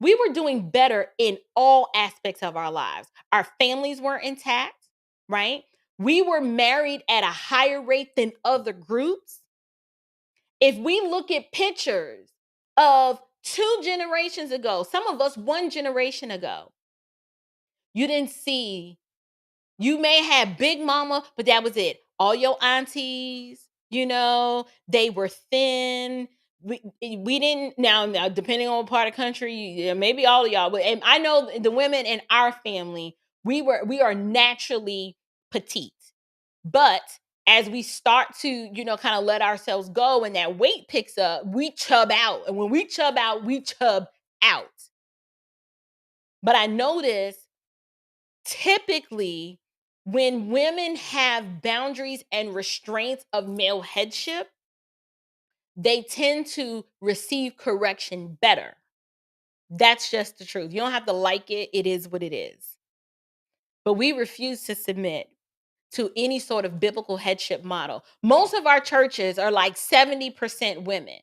we were doing better in all aspects of our lives. Our families were intact, right? We were married at a higher rate than other groups. If we look at pictures of 2 generations ago, some of us 1 generation ago, you didn't see, you may have big mama, but that was it. All your aunties, they were thin. We didn't, now depending on what part of the country, maybe all of y'all, but and I know the women in our family, we are naturally petite. But as we start to, kind of let ourselves go and that weight picks up, we chub out. And when we chub out, we chub out. But I notice typically when women have boundaries and restraints of male headship, they tend to receive correction better. That's just the truth. You don't have to like it. It is what it is. But we refuse to submit to any sort of biblical headship model. Most of our churches are like 70% women.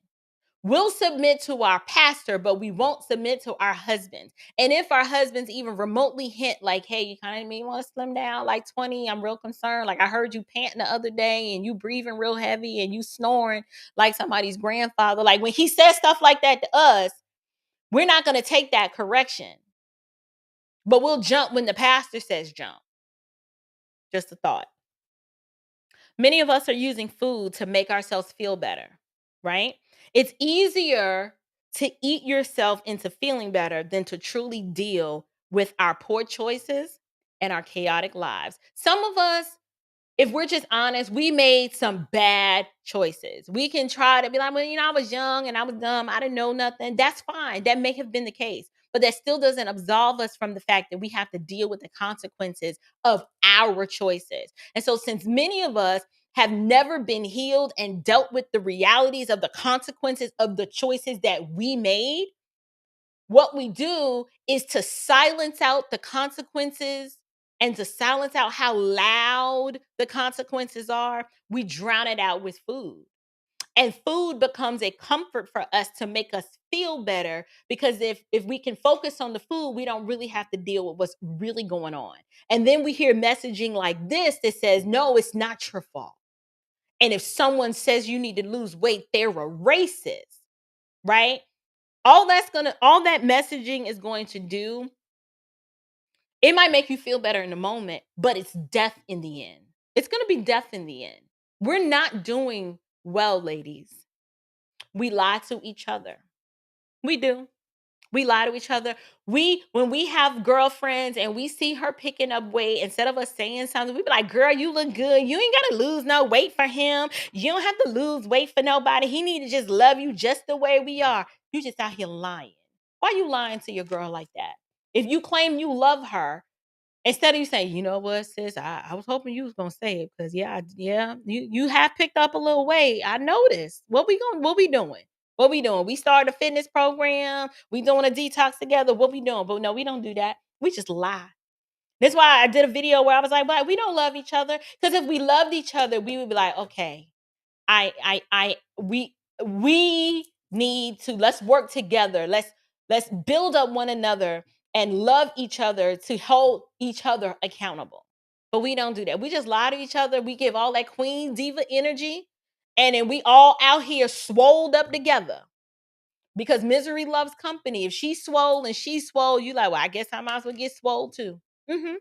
We'll submit to our pastor, but we won't submit to our husbands. And if our husbands even remotely hint like, hey, you kind of may want to slim down like 20, I'm real concerned. Like I heard you panting the other day and you breathing real heavy and you snoring like somebody's grandfather. Like when he says stuff like that to us, we're not going to take that correction. But we'll jump when the pastor says jump. Just a thought. Many of us are using food to make ourselves feel better, right? It's easier to eat yourself into feeling better than to truly deal with our poor choices and our chaotic lives. Some of us, if we're just honest, we made some bad choices. We can try to be like, well, I was young and I was dumb. I didn't know nothing. That's fine. That may have been the case. But that still doesn't absolve us from the fact that we have to deal with the consequences of our choices. And so, since many of us have never been healed and dealt with the realities of the consequences of the choices that we made, what we do is to silence out the consequences and to silence out how loud the consequences are. We drown it out with food. And food becomes a comfort for us to make us feel better because if we can focus on the food, we don't really have to deal with what's really going on. And then we hear messaging like this that says, no, it's not your fault. And if someone says you need to lose weight, they're a racist, right? All that messaging is going to do, it might make you feel better in the moment, but it's death in the end. It's going to be death in the end. We're not doing well, ladies. We lie to each other. We do. We lie to each other. When we have girlfriends and we see her picking up weight, instead of us saying something, we be like, girl, you look good. You ain't got to lose no weight for him. You don't have to lose weight for nobody. He need to just love you just the way we are. You just out here lying. Why you lying to your girl like that? If you claim you love her, instead of you saying, you know what, sis, I was hoping you was gonna say it because you have picked up a little weight. I noticed. What we doing? What we doing? We started a fitness program. We doing a detox together. What we doing? But no, we don't do that. We just lie. That's why I did a video where I was like, but we don't love each other. Because if we loved each other, we would be like, okay, we need to, let's work together. Let's build up one another and love each other to hold each other accountable. But we don't do that. We just lie to each other. We give all that queen diva energy, and then we all out here swolled up together. Because misery loves company. If she's swole and she's swole, you like, well, I guess I might as well get swole too. Mm-hmm.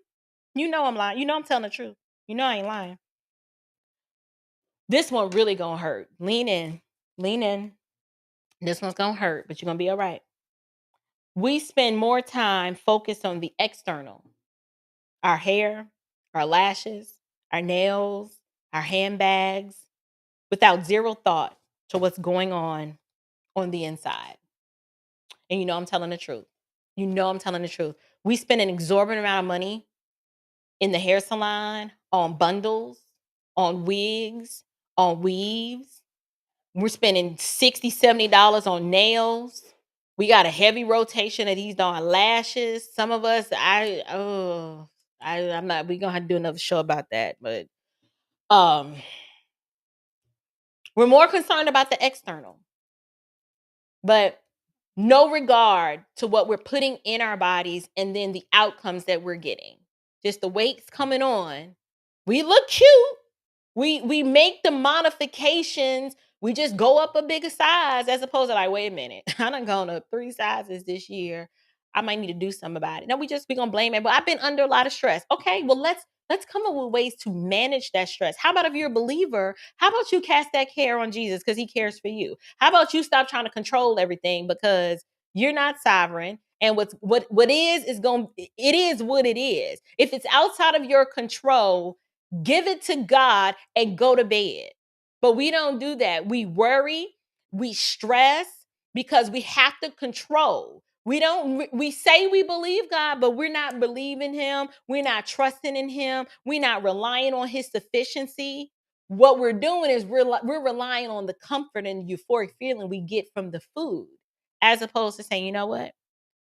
You know I'm lying. You know I'm telling the truth. You know I ain't lying. This one really gonna hurt. Lean in. Lean in. This one's gonna hurt, but you're gonna be all right. We spend more time focused on the external, our hair, our lashes, our nails, our handbags, without zero thought to what's going on the inside. And you know I'm telling the truth. You know I'm telling the truth. We spend an exorbitant amount of money in the hair salon, on bundles, on wigs, on weaves. We're spending $60, $70 on nails. We got a heavy rotation of these darn lashes. Some of us, I'm not, we're gonna have to do another show about that. But um we're more concerned about the external, but no regard to what we're putting in our bodies and then the outcomes that we're getting. Just the weight's coming on. We look cute. We make the modifications. We just go up a bigger size as opposed to like, wait a minute, I done gone up 3 sizes this year. I might need to do something about it. No, we gonna blame it. But I've been under a lot of stress. Okay, well let's come up with ways to manage that stress. How about if you're a believer? How about you cast that care on Jesus because he cares for you? How about you stop trying to control everything because you're not sovereign? And what is going it is what it is. If it's outside of your control, give it to God and go to bed. But we don't do that. We worry, we stress because we have to control. We say we believe God, but we're not believing him. We're not trusting in him. We're not relying on his sufficiency. What we're doing is we're relying on the comfort and euphoric feeling we get from the food, as opposed to saying, you know what?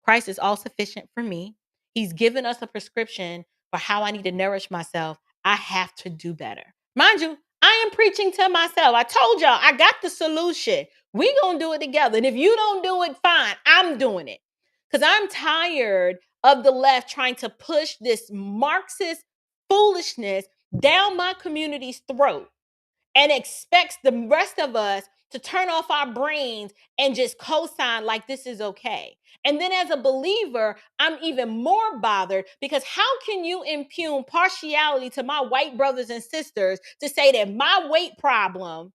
Christ is all sufficient for me. He's given us a prescription for how I need to nourish myself. I have to do better. Mind you, I am preaching to myself. I told y'all I got the solution. We gonna do it together. And if you don't do it, fine. I'm doing it. Because I'm tired of the left trying to push this Marxist foolishness down my community's throat and expects the rest of us to turn off our brains and just co-sign like this is okay. And then as a believer, I'm even more bothered because how can you impugn partiality to my white brothers and sisters to say that my weight problem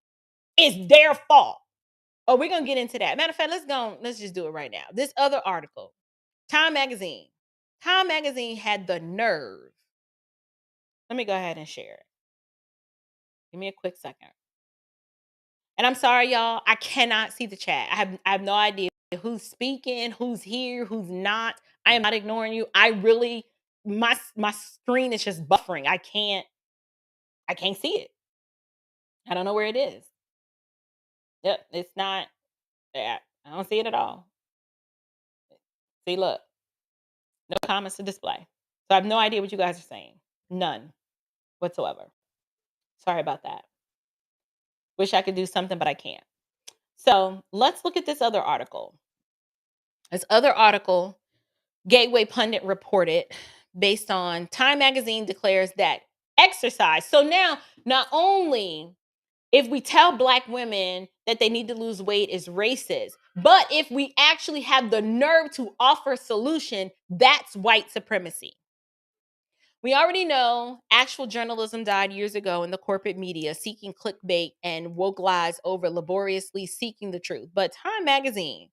is their fault? Oh, we're going to get into that. Matter of fact, let's just do it right now. This other article, Time Magazine. Time Magazine had the nerve. Let me go ahead and share it. Give me a quick second. And I'm sorry, y'all. I cannot see the chat. I have no idea who's speaking, who's here, who's not. I am not ignoring you. I really my screen is just buffering. I can't see it. I don't know where it is. Yep, it's not. Yeah, I don't see it at all. See, look, no comments to display. So I have no idea what you guys are saying. None whatsoever. Sorry about that. Wish I could do something, but I can't. So let's look at this other article. This other article, Gateway Pundit reported, based on Time Magazine declares that exercise. So now, not only if we tell Black women that they need to lose weight is racist, but if we actually have the nerve to offer a solution, that's white supremacy. We already know actual journalism died years ago in the corporate media, seeking clickbait and woke lies over laboriously seeking the truth. But Time Magazine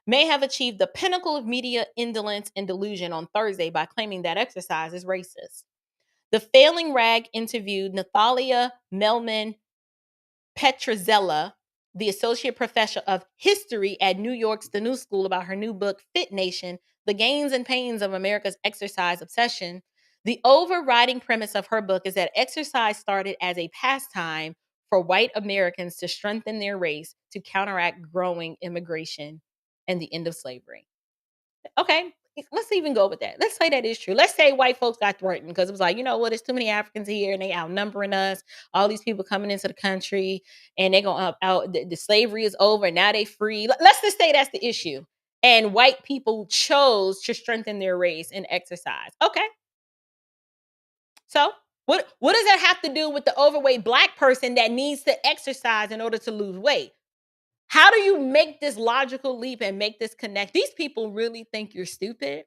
may have achieved the pinnacle of media indolence and delusion on Thursday by claiming that exercise is racist. The failing rag interviewed Nathalia Melman Petrozzella, the associate professor of history at New York's The New School, about her new book, Fit Nation: The Gains and Pains of America's Exercise Obsession. The overriding premise of her book is that exercise started as a pastime for white Americans to strengthen their race to counteract growing immigration and the end of slavery. Okay, let's even go with that. Let's say that is true. Let's say white folks got threatened because it was like, you know what, there's too many Africans here and they outnumbering us. All these people coming into the country and they're going out. The slavery is over. Now they free. Let's just say that's the issue. And white people chose to strengthen their race and exercise. Okay, so what does that have to do with the overweight Black person that needs to exercise in order to lose weight? How do you make this logical leap and make this connect? These people really think you're stupid.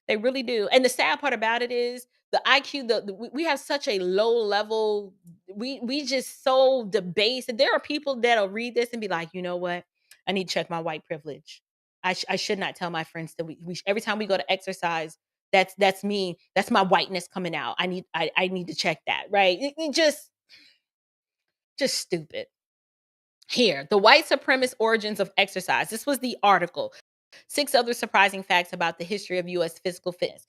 They really do. And the sad part about it is the IQ, we have such a low level, we just so debased. There are people that'll read this and be like, you know what? I need to check my white privilege. I should not tell my friends that every time we go to exercise, that's me. That's my whiteness coming out. I need to check that, right? It just stupid. Here, the white supremacist origins of exercise. This was the article. 6 other surprising facts about the history of U.S. physical fitness.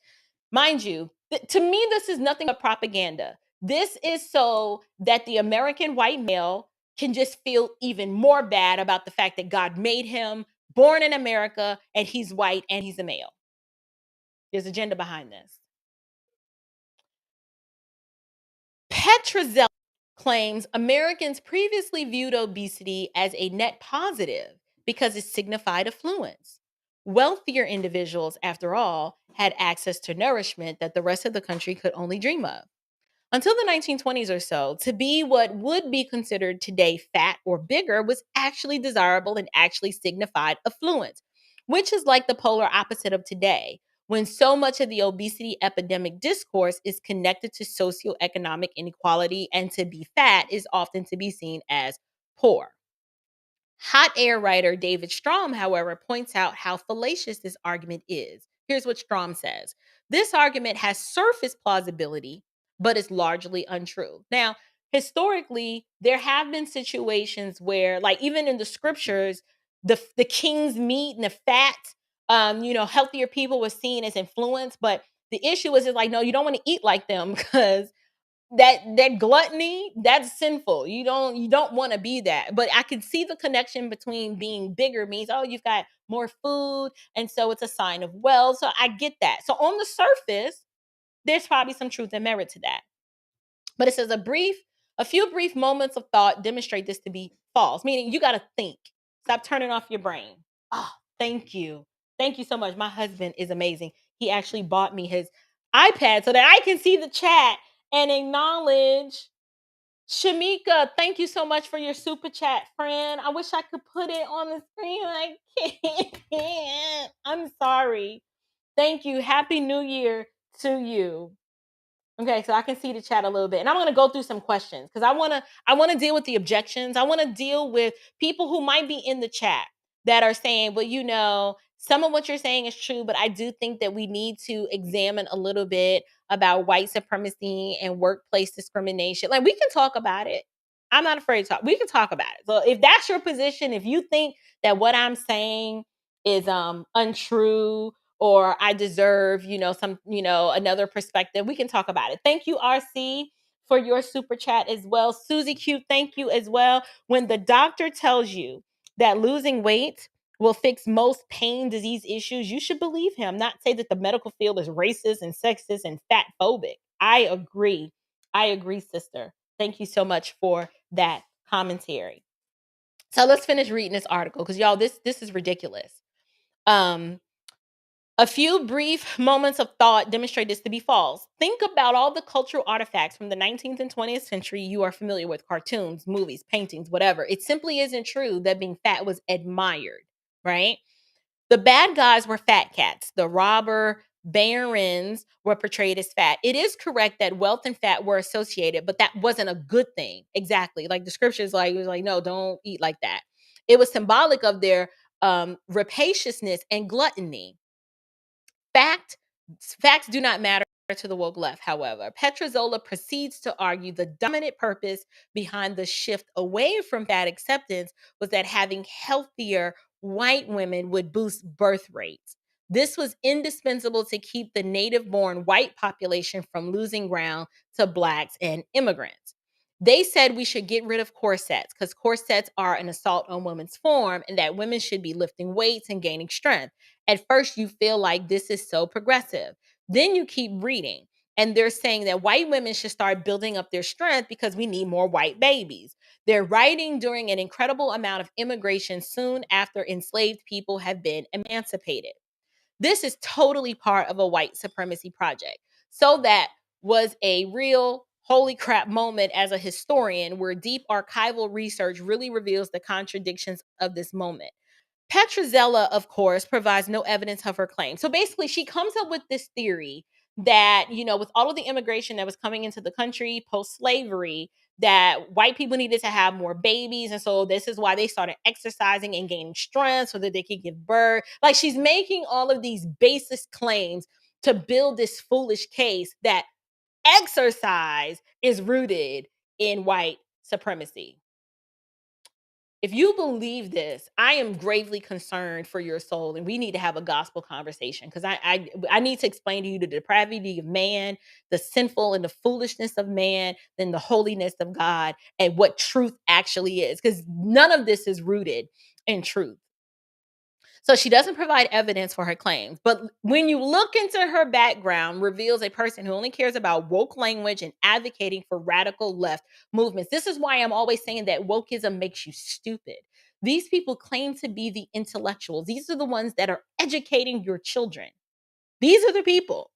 Mind you, to me, this is nothing but propaganda. This is so that the American white male can just feel even more bad about the fact that God made him born in America and he's white and he's a male. There's agenda behind this. Petrozelli claims Americans previously viewed obesity as a net positive because it signified affluence. Wealthier individuals, after all, had access to nourishment that the rest of the country could only dream of. Until the 1920s or so, to be what would be considered today fat or bigger was actually desirable and actually signified affluence, which is like the polar opposite of today, when so much of the obesity epidemic discourse is connected to socioeconomic inequality, and to be fat is often to be seen as poor. Hot air writer David Strom, however, points out how fallacious this argument is. Here's what Strom says: this argument has surface plausibility, but is largely untrue. Now, historically, there have been situations where, like even in the scriptures, the king's meat and the fat healthier people was seen as influence, but the issue is like, no, you don't want to eat like them because that gluttony, that's sinful. You don't want to be that. But I can see the connection between being bigger means, oh, you've got more food, and so it's a sign of wealth. So I get that. So on the surface, there's probably some truth and merit to that. But it says a few brief moments of thought demonstrate this to be false, meaning you got to think. Stop turning off your brain. Oh, thank you. Thank you so much. My husband is amazing. He actually bought me his iPad so that I can see the chat and acknowledge Shamika. Thank you so much for your super chat, friend. I wish I could put it on the screen. I can't. I'm sorry. Thank you. Happy New Year to you. Okay, so I can see the chat a little bit. And I'm gonna go through some questions because I wanna deal with the objections. I wanna deal with people who might be in the chat that are saying, well, some of what you're saying is true, but I do think that we need to examine a little bit about white supremacy and workplace discrimination. Like, we can talk about it. I'm not afraid to talk. We can talk about it. So if that's your position, if you think that what I'm saying is untrue, or I deserve, another perspective, we can talk about it. Thank you, RC, for your super chat as well. Susie Q, thank you as well. When the doctor tells you that losing weight will fix most pain, disease issues, you should believe him, not say that the medical field is racist and sexist and fat phobic. I agree. I agree, sister. Thank you so much for that commentary. So let's finish reading this article because y'all, this is ridiculous. A few brief moments of thought demonstrate this to be false. Think about all the cultural artifacts from the 19th and 20th century you are familiar with: cartoons, movies, paintings, whatever. It simply isn't true that being fat was admired, right? The bad guys were fat cats. The robber barons were portrayed as fat. It is correct that wealth and fat were associated, but that wasn't a good thing. Exactly. Like the scriptures, it was like, no, don't eat like that. It was symbolic of their rapaciousness and gluttony. Facts do not matter to the woke left, however. Petrozola proceeds to argue the dominant purpose behind the shift away from fat acceptance was that having healthier white women would boost birth rates. This was indispensable to keep the native-born white population from losing ground to blacks and immigrants. They said we should get rid of corsets because corsets are an assault on women's form and that women should be lifting weights and gaining strength. At first, you feel like this is so progressive. Then you keep reading, and they're saying that white women should start building up their strength because we need more white babies. They're writing during an incredible amount of immigration soon after enslaved people have been emancipated. This is totally part of a white supremacy project. So that was a real holy crap moment as a historian where deep archival research really reveals the contradictions of this moment. Petrozzella, of course, provides no evidence of her claim. So basically, she comes up with this theory that, with all of the immigration that was coming into the country post-slavery, that white people needed to have more babies. And so this is why they started exercising and gaining strength so that they could give birth. Like, she's making all of these baseless claims to build this foolish case that exercise is rooted in white supremacy. If you believe this, I am gravely concerned for your soul, and we need to have a gospel conversation because I need to explain to you the depravity of man, the sinful and the foolishness of man, then the holiness of God, and what truth actually is. Because none of this is rooted in truth. So she doesn't provide evidence for her claims. But when you look into her background, reveals a person who only cares about woke language and advocating for radical left movements. This is why I'm always saying that wokeism makes you stupid. These people claim to be the intellectuals. These are the ones that are educating your children. These are the people.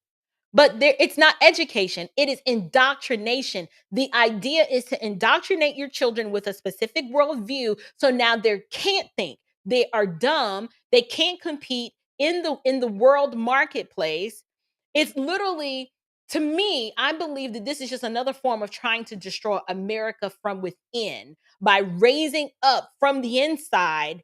But it's not education, it is indoctrination. The idea is to indoctrinate your children with a specific worldview. So now they can't think. They are dumb. They can't compete in the world marketplace. It's literally, to me, I believe that this is just another form of trying to destroy America from within by raising up from the inside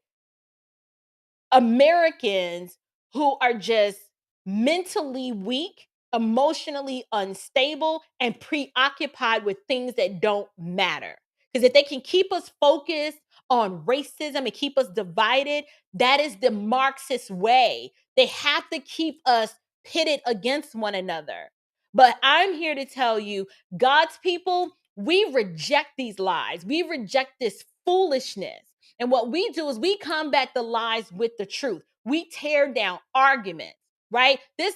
Americans who are just mentally weak, emotionally unstable, and preoccupied with things that don't matter. Because if they can keep us focused on racism and keep us divided, that is the Marxist way. They have to keep us pitted against one another. But I'm here to tell you, God's people, we reject these lies. We reject this foolishness. And what we do is we combat the lies with the truth. We tear down arguments, right? This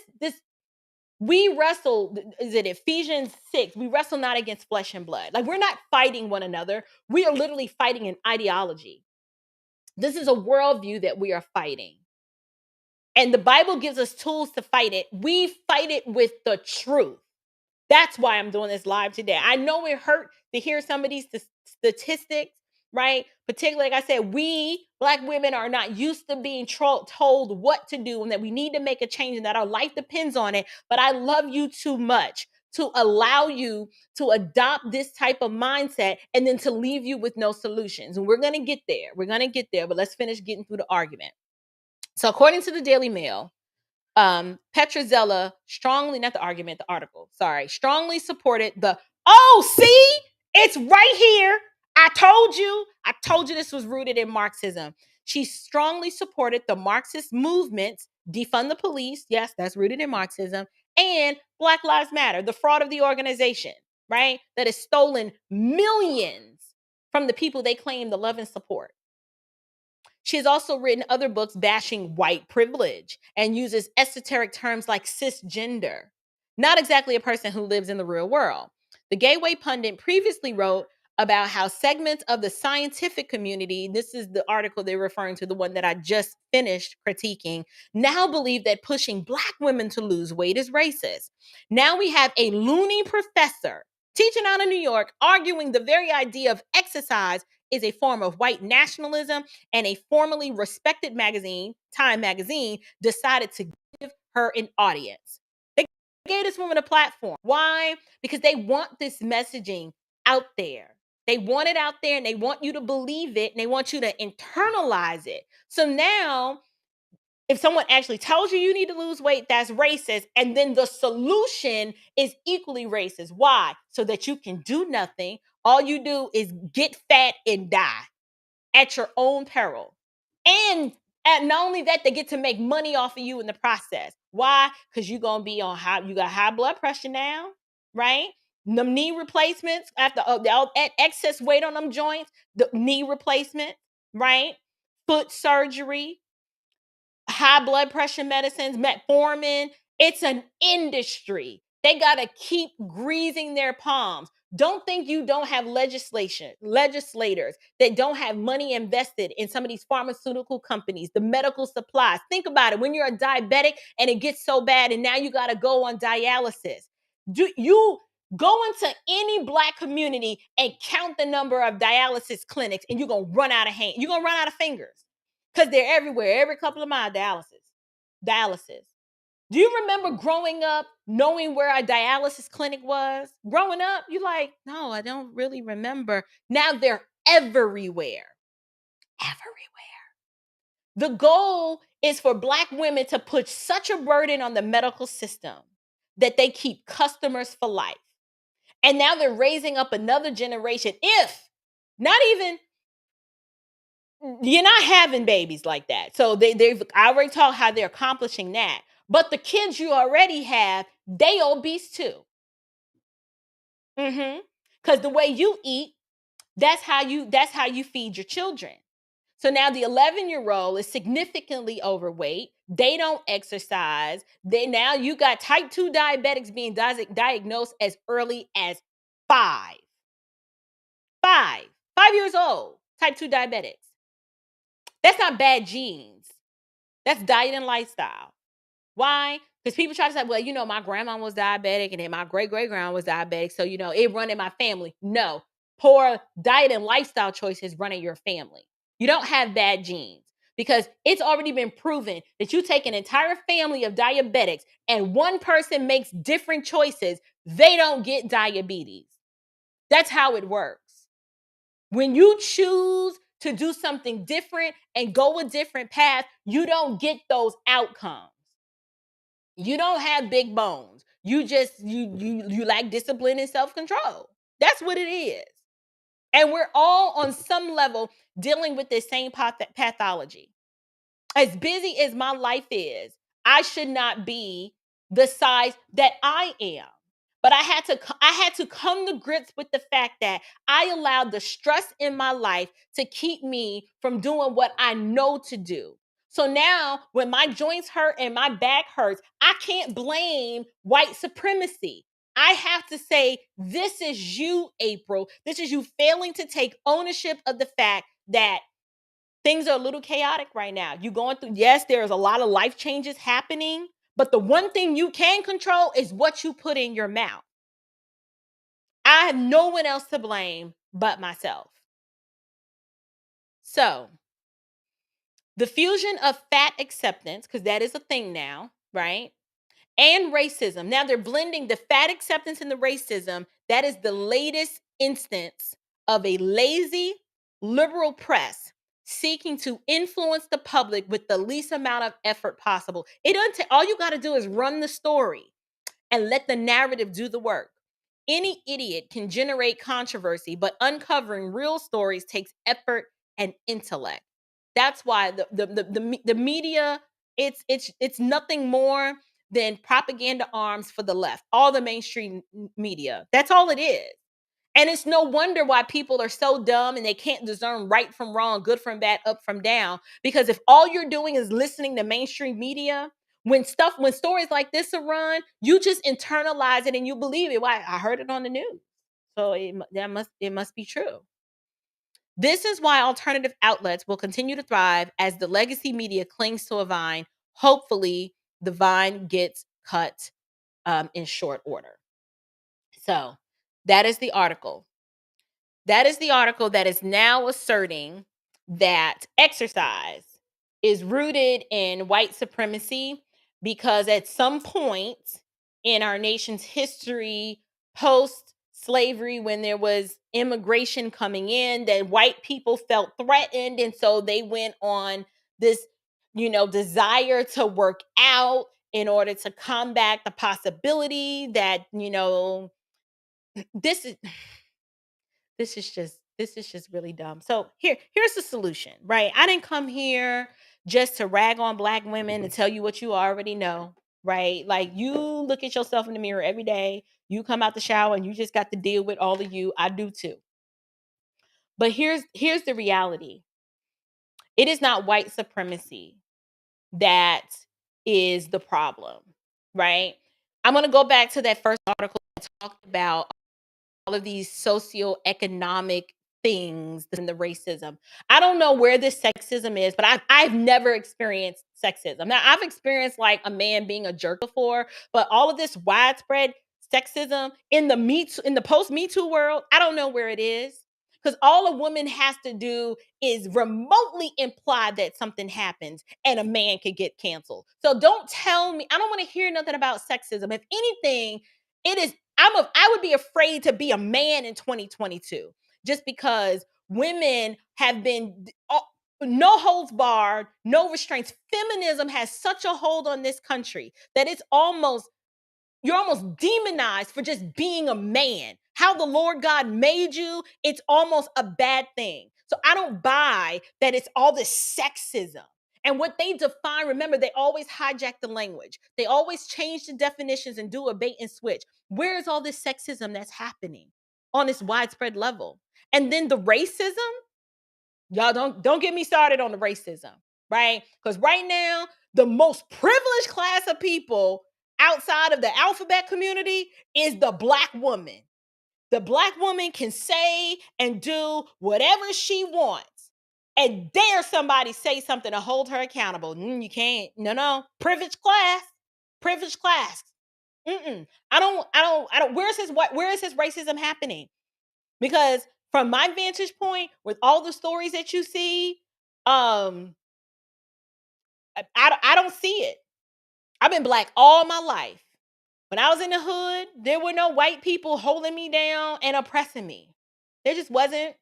we wrestle, is it Ephesians 6? We wrestle not against flesh and blood. Like, we're not fighting one another. We are literally fighting an ideology. This is a worldview that we are fighting. And the Bible gives us tools to fight it. We fight it with the truth. That's why I'm doing this live today. I know it hurt to hear some of these statistics, right? Particularly, like I said, we Black women are not used to being told what to do and that we need to make a change and that our life depends on it. But I love you too much to allow you to adopt this type of mindset and then to leave you with no solutions. And we're going to get there. We're going to get there. But let's finish getting through the argument. So according to the Daily Mail, Petrozzella strongly, not the argument, the article, sorry, strongly supported the, oh, see, it's right here. I told you this was rooted in Marxism. She strongly supported the Marxist movements, defund the police. Yes, that's rooted in Marxism. And Black Lives Matter, the fraud of the organization, right? That has stolen millions from the people they claim to love and support. She has also written other books bashing white privilege and uses esoteric terms like cisgender. Not exactly a person who lives in the real world. The Gateway Pundit previously wrote about how segments of the scientific community, this is the article they're referring to, the one that I just finished critiquing, now believe that pushing Black women to lose weight is racist. Now we have a loony professor teaching out of New York arguing the very idea of exercise is a form of white nationalism, and a formerly respected magazine, Time magazine, decided to give her an audience. They gave this woman a platform. Why? Because they want this messaging out there. They want it out there and they want you to believe it and they want you to internalize it. So now, if someone actually tells you you need to lose weight, that's racist. And then the solution is equally racist. Why? So that you can do nothing. All you do is get fat and die at your own peril. And not only that, they get to make money off of you in the process. Why? Because you're going to be on high, you got high blood pressure now, right? The knee replacements after excess weight on them joints, the knee replacement, right? Foot surgery, high blood pressure medicines, metformin. It's an industry. They got to keep greasing their palms. Don't think you don't have legislators that don't have money invested in some of these pharmaceutical companies, the medical supplies. Think about it. When you're a diabetic and it gets so bad and now you got to go on dialysis. Do you go into any Black community and count the number of dialysis clinics and you're going to run out of hand. You're going to run out of fingers because they're everywhere. Every couple of miles, dialysis. Do you remember growing up knowing where a dialysis clinic was? Growing up, you're like, no, I don't really remember. Now they're everywhere. Everywhere. The goal is for Black women to put such a burden on the medical system that they keep customers for life. And now they're raising up another generation. If not even, you're not having babies like that. So they've I already talked how they're accomplishing that. But the kids you already have, they obese too. Because the way you eat, that's how you feed your children. So now the 11-year-old is significantly overweight. They don't exercise. Now you got type 2 diabetics being diagnosed as early as 5. 5 years old, type 2 diabetics. That's not bad genes. That's diet and lifestyle. Why? Because people try to say, well, my grandma was diabetic and then my great-great-grandma was diabetic. So, it run in my family. No, poor diet and lifestyle choices run in your family. You don't have bad genes because it's already been proven that you take an entire family of diabetics and one person makes different choices, they don't get diabetes. That's how it works. When you choose to do something different and go a different path, you don't get those outcomes. You don't have big bones. You just you lack discipline and self-control. That's what it is. And we're all on some level dealing with this same pathology. As busy as my life is, I should not be the size that I am. But I had to come to grips with the fact that I allowed the stress in my life to keep me from doing what I know to do. So now when my joints hurt and my back hurts, I can't blame white supremacy. I have to say, this is you, April. This is you failing to take ownership of the fact that things are a little chaotic right now. You're going through, yes, there's a lot of life changes happening, but the one thing you can control is what you put in your mouth. I have no one else to blame but myself. So, the fusion of fat acceptance, because that is a thing now, right? And racism. Now they're blending the fat acceptance and the racism. That is the latest instance of a lazy liberal press seeking to influence the public with the least amount of effort possible. It doesn't all you got to do is run the story and let the narrative do the work. Any idiot can generate controversy, but uncovering real stories takes effort and intellect. That's why the media, it's nothing more than propaganda arms for the left. All the mainstream media. That's all it is. And it's no wonder why people are so dumb and they can't discern right from wrong, good from bad, up from down. Because if all you're doing is listening to mainstream media, when stories like this are run, you just internalize it and you believe it. Why? I heard it on the news, so it must be true. This is why alternative outlets will continue to thrive as the legacy media clings to a vine. Hopefully, the vine gets cut in short order. So that is the article. That is the article that is now asserting that exercise is rooted in white supremacy because at some point in our nation's history, post slavery, when there was immigration coming in, that white people felt threatened. And so they went on this, desire to work out in order to combat the possibility that, this is this is just really dumb. So here's the solution, right? I didn't come here just to rag on black women and tell you what you already know, right? Like, you look at yourself in the mirror every day, you come out the shower and you just got to deal with all of you. I do too. But here's the reality. It is not white supremacy that is the problem, right? I'm going to go back to that first article that talked about all of these socioeconomic things and the racism. I don't know where this sexism is, but I've never experienced sexism. Now, I've experienced like a man being a jerk before, but all of this widespread sexism in the post Me Too world, I don't know where it is. Because all a woman has to do is remotely imply that something happens and a man could get canceled. So don't tell me, I don't want to hear nothing about sexism. If anything, it is I would be afraid to be a man in 2022 just because women have been no holds barred, no restraints. Feminism has such a hold on this country that you're almost demonized for just being a man. How the Lord God made you, it's almost a bad thing. So I don't buy that it's all this sexism. And what they define, remember, they always hijack the language. They always change the definitions and do a bait and switch. Where is all this sexism that's happening on this widespread level? And then the racism, y'all don't get me started on the racism, right? Because right now, the most privileged class of people outside of the alphabet community is the black woman. The black woman can say and do whatever she wants. And dare somebody say something to hold her accountable. You can't. No. Privileged class. Privileged class. I don't. Where is his racism happening? Because from my vantage point, with all the stories that you see, I don't see it. I've been black all my life. When I was in the hood, there were no white people holding me down and oppressing me. There just wasn't.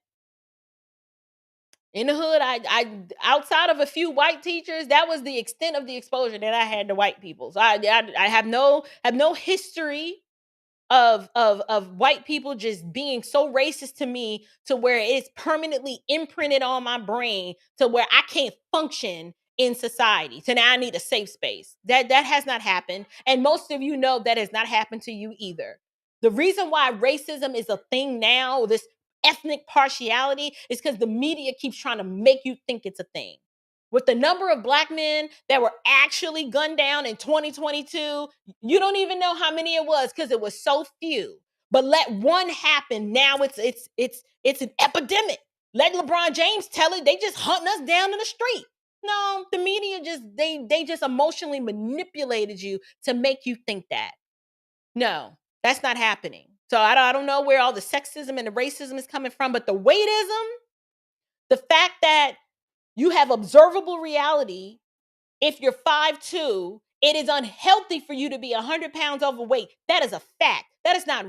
In the hood, I outside of a few white teachers, that was the extent of the exposure that I had to white people. So I have no history of white people just being so racist to me to where it's permanently imprinted on my brain to where I can't function in society. So now I need a safe space. That has not happened. And most of you know that has not happened to you either. The reason why racism is a thing now, this ethnic partiality, is because the media keeps trying to make you think it's a thing. With the number of black men that were actually gunned down in 2022, you don't even know how many it was because it was so few. But let one happen, now it's an epidemic. Let LeBron James tell it, they just hunting us down in the street. No, the media just they just emotionally manipulated you to make you think that. No, that's not happening. So I don't know where all the sexism and the racism is coming from, but the weightism, the fact that you have observable reality, if you're 5'2", it is unhealthy for you to be 100 pounds overweight. That is a fact. That is not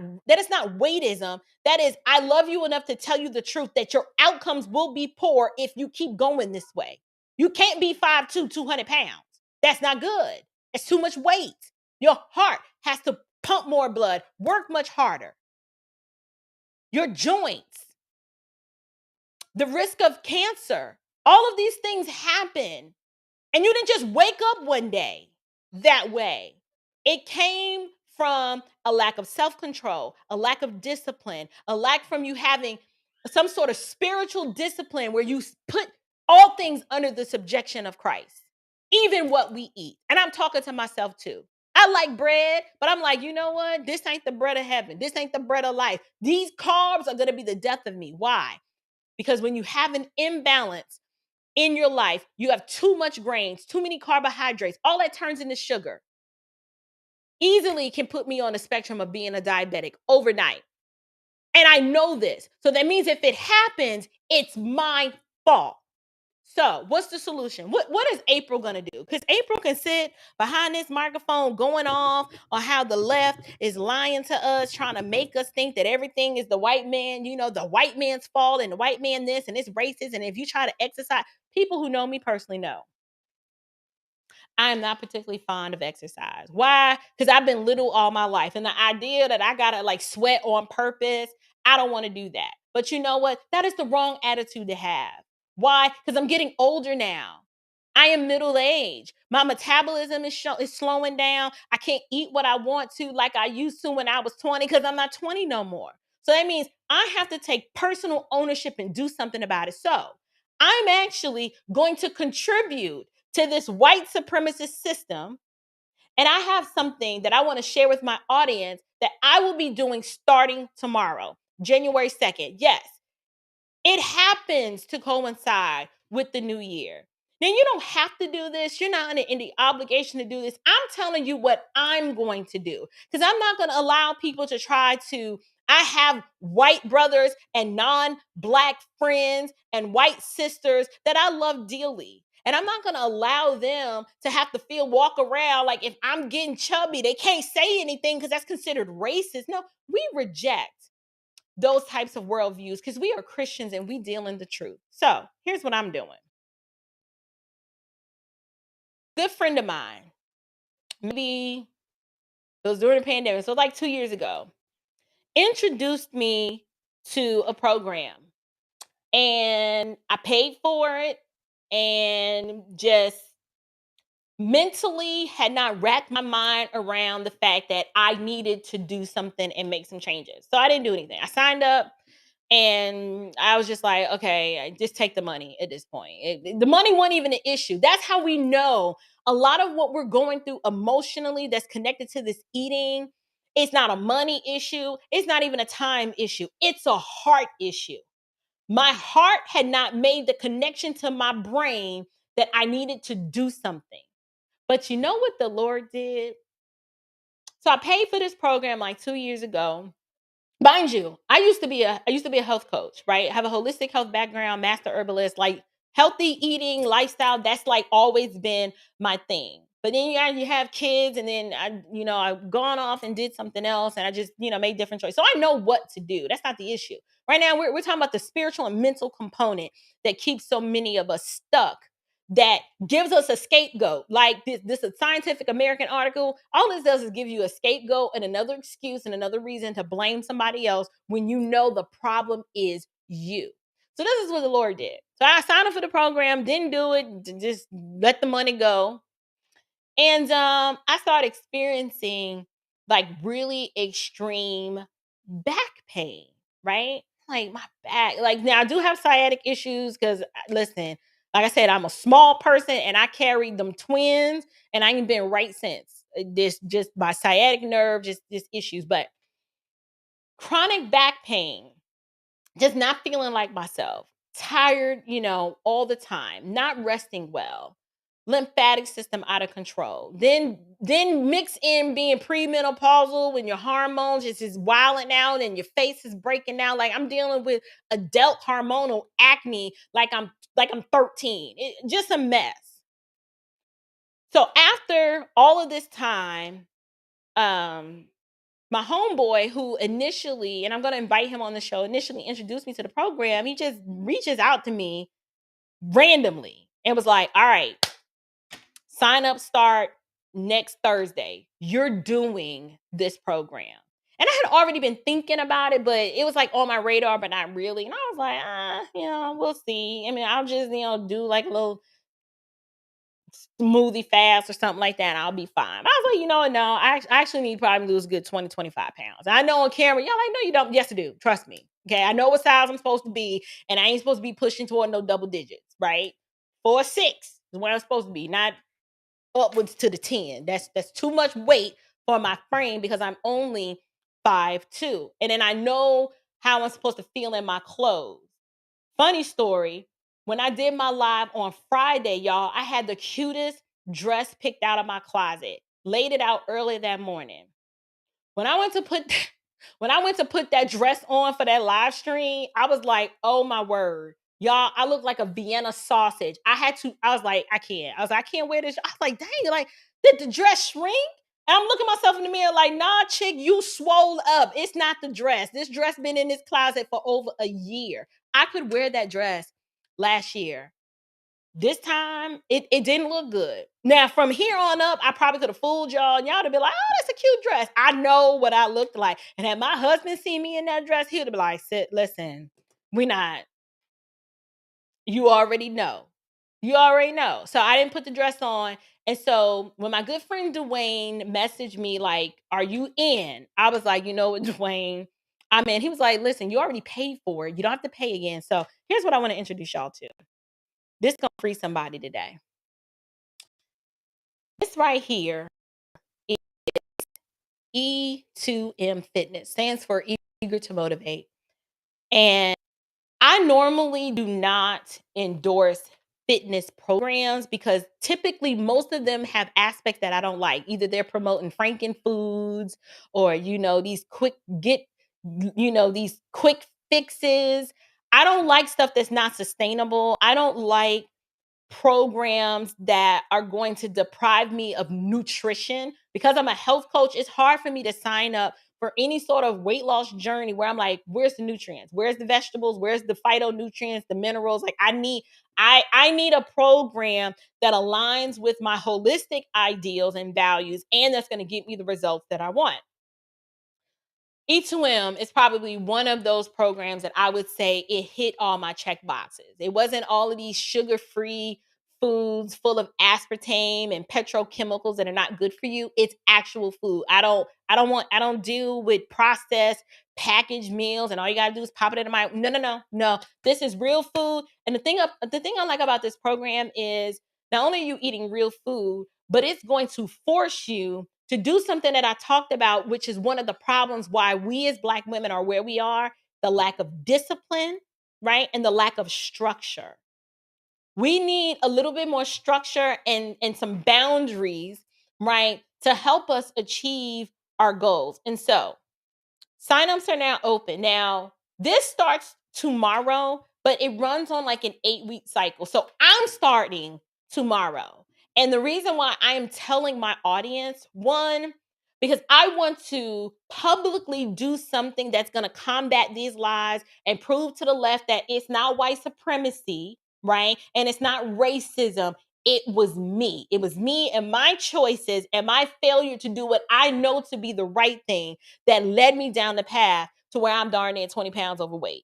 weightism. That is, I love you enough to tell you the truth that your outcomes will be poor if you keep going this way. You can't be 5'2", 200 pounds. That's not good. It's too much weight. Your heart has to pump more blood, work much harder. Your joints, the risk of cancer, all of these things happen. And you didn't just wake up one day that way. It came from a lack of self-control, a lack of discipline, a lack from you having some sort of spiritual discipline where you put all things under the subjection of Christ, even what we eat. And I'm talking to myself too. I like bread, but I'm like, you know what? This ain't the bread of heaven. This ain't the bread of life. These carbs are going to be the death of me. Why? Because when you have an imbalance in your life, you have too much grains, too many carbohydrates, all that turns into sugar. Easily can put me on the spectrum of being a diabetic overnight. And I know this. So that means if it happens, it's my fault. So what's the solution? What is April going to do? Because April can sit behind this microphone going off on how the left is lying to us, trying to make us think that everything is the white man, the white man's fault and the white man this and it's racist. And if you try to exercise, people who know me personally know I'm not particularly fond of exercise. Why? Because I've been little all my life. And the idea that I gotta like sweat on purpose, I don't want to do that. But you know what? That is the wrong attitude to have. Why? Because I'm getting older now. I am middle age. My metabolism is slowing down. I can't eat what I want to like I used to when I was 20 because I'm not 20 no more. So that means I have to take personal ownership and do something about it. So I'm actually going to contribute to this white supremacist system. And I have something that I want to share with my audience that I will be doing starting tomorrow, January 2nd. Yes, it happens to coincide with the new year. Now, you don't have to do this. You're not in the obligation to do this. I'm telling you what I'm going to do because I'm not going to allow people to try to. I have white brothers and non-black friends and white sisters that I love dearly. And I'm not going to allow them to have to walk around like if I'm getting chubby, they can't say anything because that's considered racist. No, we reject those types of worldviews because we are Christians and we deal in the truth. So here's what I'm doing. Good friend of mine, maybe it was during the pandemic, so like 2 years ago, introduced me to a program and I paid for it and just mentally had not wrapped my mind around the fact that I needed to do something and make some changes. So I didn't do anything. I signed up and I was just like, okay, just take the money at this point. The money wasn't even an issue. That's how we know a lot of what we're going through emotionally that's connected to this eating. It's not a money issue. It's not even a time issue. It's a heart issue. My heart had not made the connection to my brain that I needed to do something. But you know what the Lord did? So I paid for this program like 2 years ago. Mind you, I used to be a health coach, right? I have a holistic health background, master herbalist, like healthy eating, lifestyle. That's like always been my thing. But then you have kids, and then I've gone off and did something else, and I just made different choices. So I know what to do. That's not the issue. Right now, we're talking about the spiritual and mental component that keeps so many of us stuck, that gives us a scapegoat. Like this a Scientific American article, all this does is give you a scapegoat and another excuse and another reason to blame somebody else when you know the problem is you. So this is what the Lord did. So I signed up for the program, didn't do it, just let the money go. And I started experiencing like really extreme back pain, right? Like my back. Like now I do have sciatic issues because listen, like I said, I'm a small person and I carried them twins and I ain't been right since. This just my sciatic nerve, just issues. But chronic back pain, just not feeling like myself, tired, all the time, not resting well, lymphatic system out of control. Then mix in being premenopausal when your hormones is wilding out and your face is breaking out. Like I'm dealing with adult hormonal acne like I'm 13. Just a mess. So after all of this time, um my homeboy who initially, and I'm going to invite him on the show, initially introduced me to the program, he just reaches out to me randomly and was like, all right, sign up start next Thursday. You're doing this program. And I had already been thinking about it, but it was like on my radar, but not really. And I was like, we'll see. I mean, I'll just, do like a little smoothie fast or something like that, and I'll be fine. But I was like, you know what? No, I actually need to probably lose a good 20, 25 pounds. I know on camera, y'all like, no, you don't. Yes, I do. Trust me. Okay. I know what size I'm supposed to be, and I ain't supposed to be pushing toward no double digits, right? 4'6" is where I'm supposed to be, not upwards to the 10. That's too much weight for my frame because I'm only 5'2". And then I know how I'm supposed to feel in my clothes. Funny story, when I did my live on Friday, y'all, I had the cutest dress picked out of my closet. Laid it out early that morning. When I went to put when I went to put that dress on for that live stream, I was like, "Oh my word. Y'all, I look like a Vienna sausage." I was like, "I can't." I was like, "I can't wear this." I was like, "Dang, like did the dress shrink?" And I'm looking myself in the mirror like, "Nah, chick, you swole up. It's not the dress. This dress been in this closet for over a year. I could wear that dress last year. This time, it didn't look good. Now, from here on up, I probably could have fooled y'all, and y'all would be like, "Oh, that's a cute dress." I know what I looked like. And had my husband seen me in that dress, he would be like, "Sit, listen, we not, you already know. You already know." So I didn't put the dress on. And so when my good friend Dwayne messaged me, like, "Are you in?" I was like, "You know what, Dwayne? I'm in." He was like, "Listen, you already paid for it. You don't have to pay again." So here's what I want to introduce y'all to. This gonna free somebody today. This right here is E2M Fitness, stands for Eager to Motivate. And I normally do not endorse fitness programs because typically most of them have aspects that I don't like. Either they're promoting Franken foods or these these quick fixes. I don't like stuff that's not sustainable. I don't like programs that are going to deprive me of nutrition. Because I'm a health coach, it's hard for me to sign up for any sort of weight loss journey where I'm like, where's the nutrients? Where's the vegetables? Where's the phytonutrients, the minerals? Like I need a program that aligns with my holistic ideals and values and that's going to give me the results that I want. E2M is probably one of those programs that I would say it hit all my check boxes. It wasn't all of these sugar-free foods full of aspartame and petrochemicals that are not good for you. It's actual food. I don't deal with processed packaged meals and all you gotta do is pop it into my no. This is real food. And the thing I like about this program is not only are you eating real food, but it's going to force you to do something that I talked about, which is one of the problems why we as Black women are where we are, the lack of discipline, right? And the lack of structure. We need a little bit more structure and some boundaries, right? To help us achieve our goals. And so signups are now open. Now, this starts tomorrow, but it runs on like an 8-week cycle. So I'm starting tomorrow. And the reason why I am telling my audience, one, because I want to publicly do something that's going to combat these lies and prove to the left that it's not white supremacy, right? And it's not racism. It was me. It was me and my choices and my failure to do what I know to be the right thing that led me down the path to where I'm darn near 20 pounds overweight.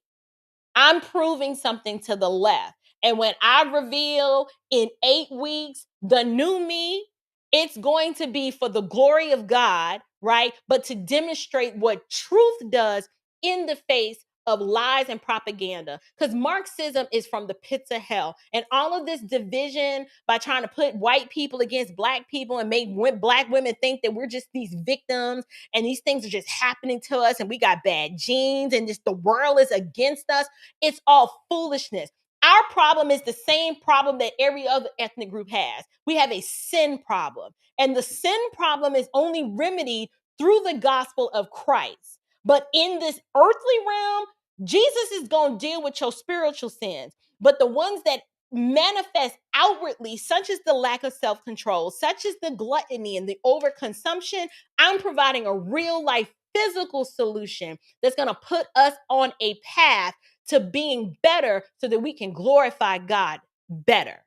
I'm proving something to the left. And when I reveal in 8 weeks the new me, it's going to be for the glory of God, right? But to demonstrate what truth does in the face of lies and propaganda. Because Marxism is from the pits of hell. And all of this division by trying to put white people against black people and make black women think that we're just these victims and these things are just happening to us and we got bad genes and just the world is against us. It's all foolishness. Our problem is the same problem that every other ethnic group has. We have a sin problem. And the sin problem is only remedied through the gospel of Christ. But in this earthly realm, Jesus is going to deal with your spiritual sins. But the ones that manifest outwardly, such as the lack of self-control, such as the gluttony and the overconsumption, I'm providing a real life physical solution that's going to put us on a path to being better so that we can glorify God better,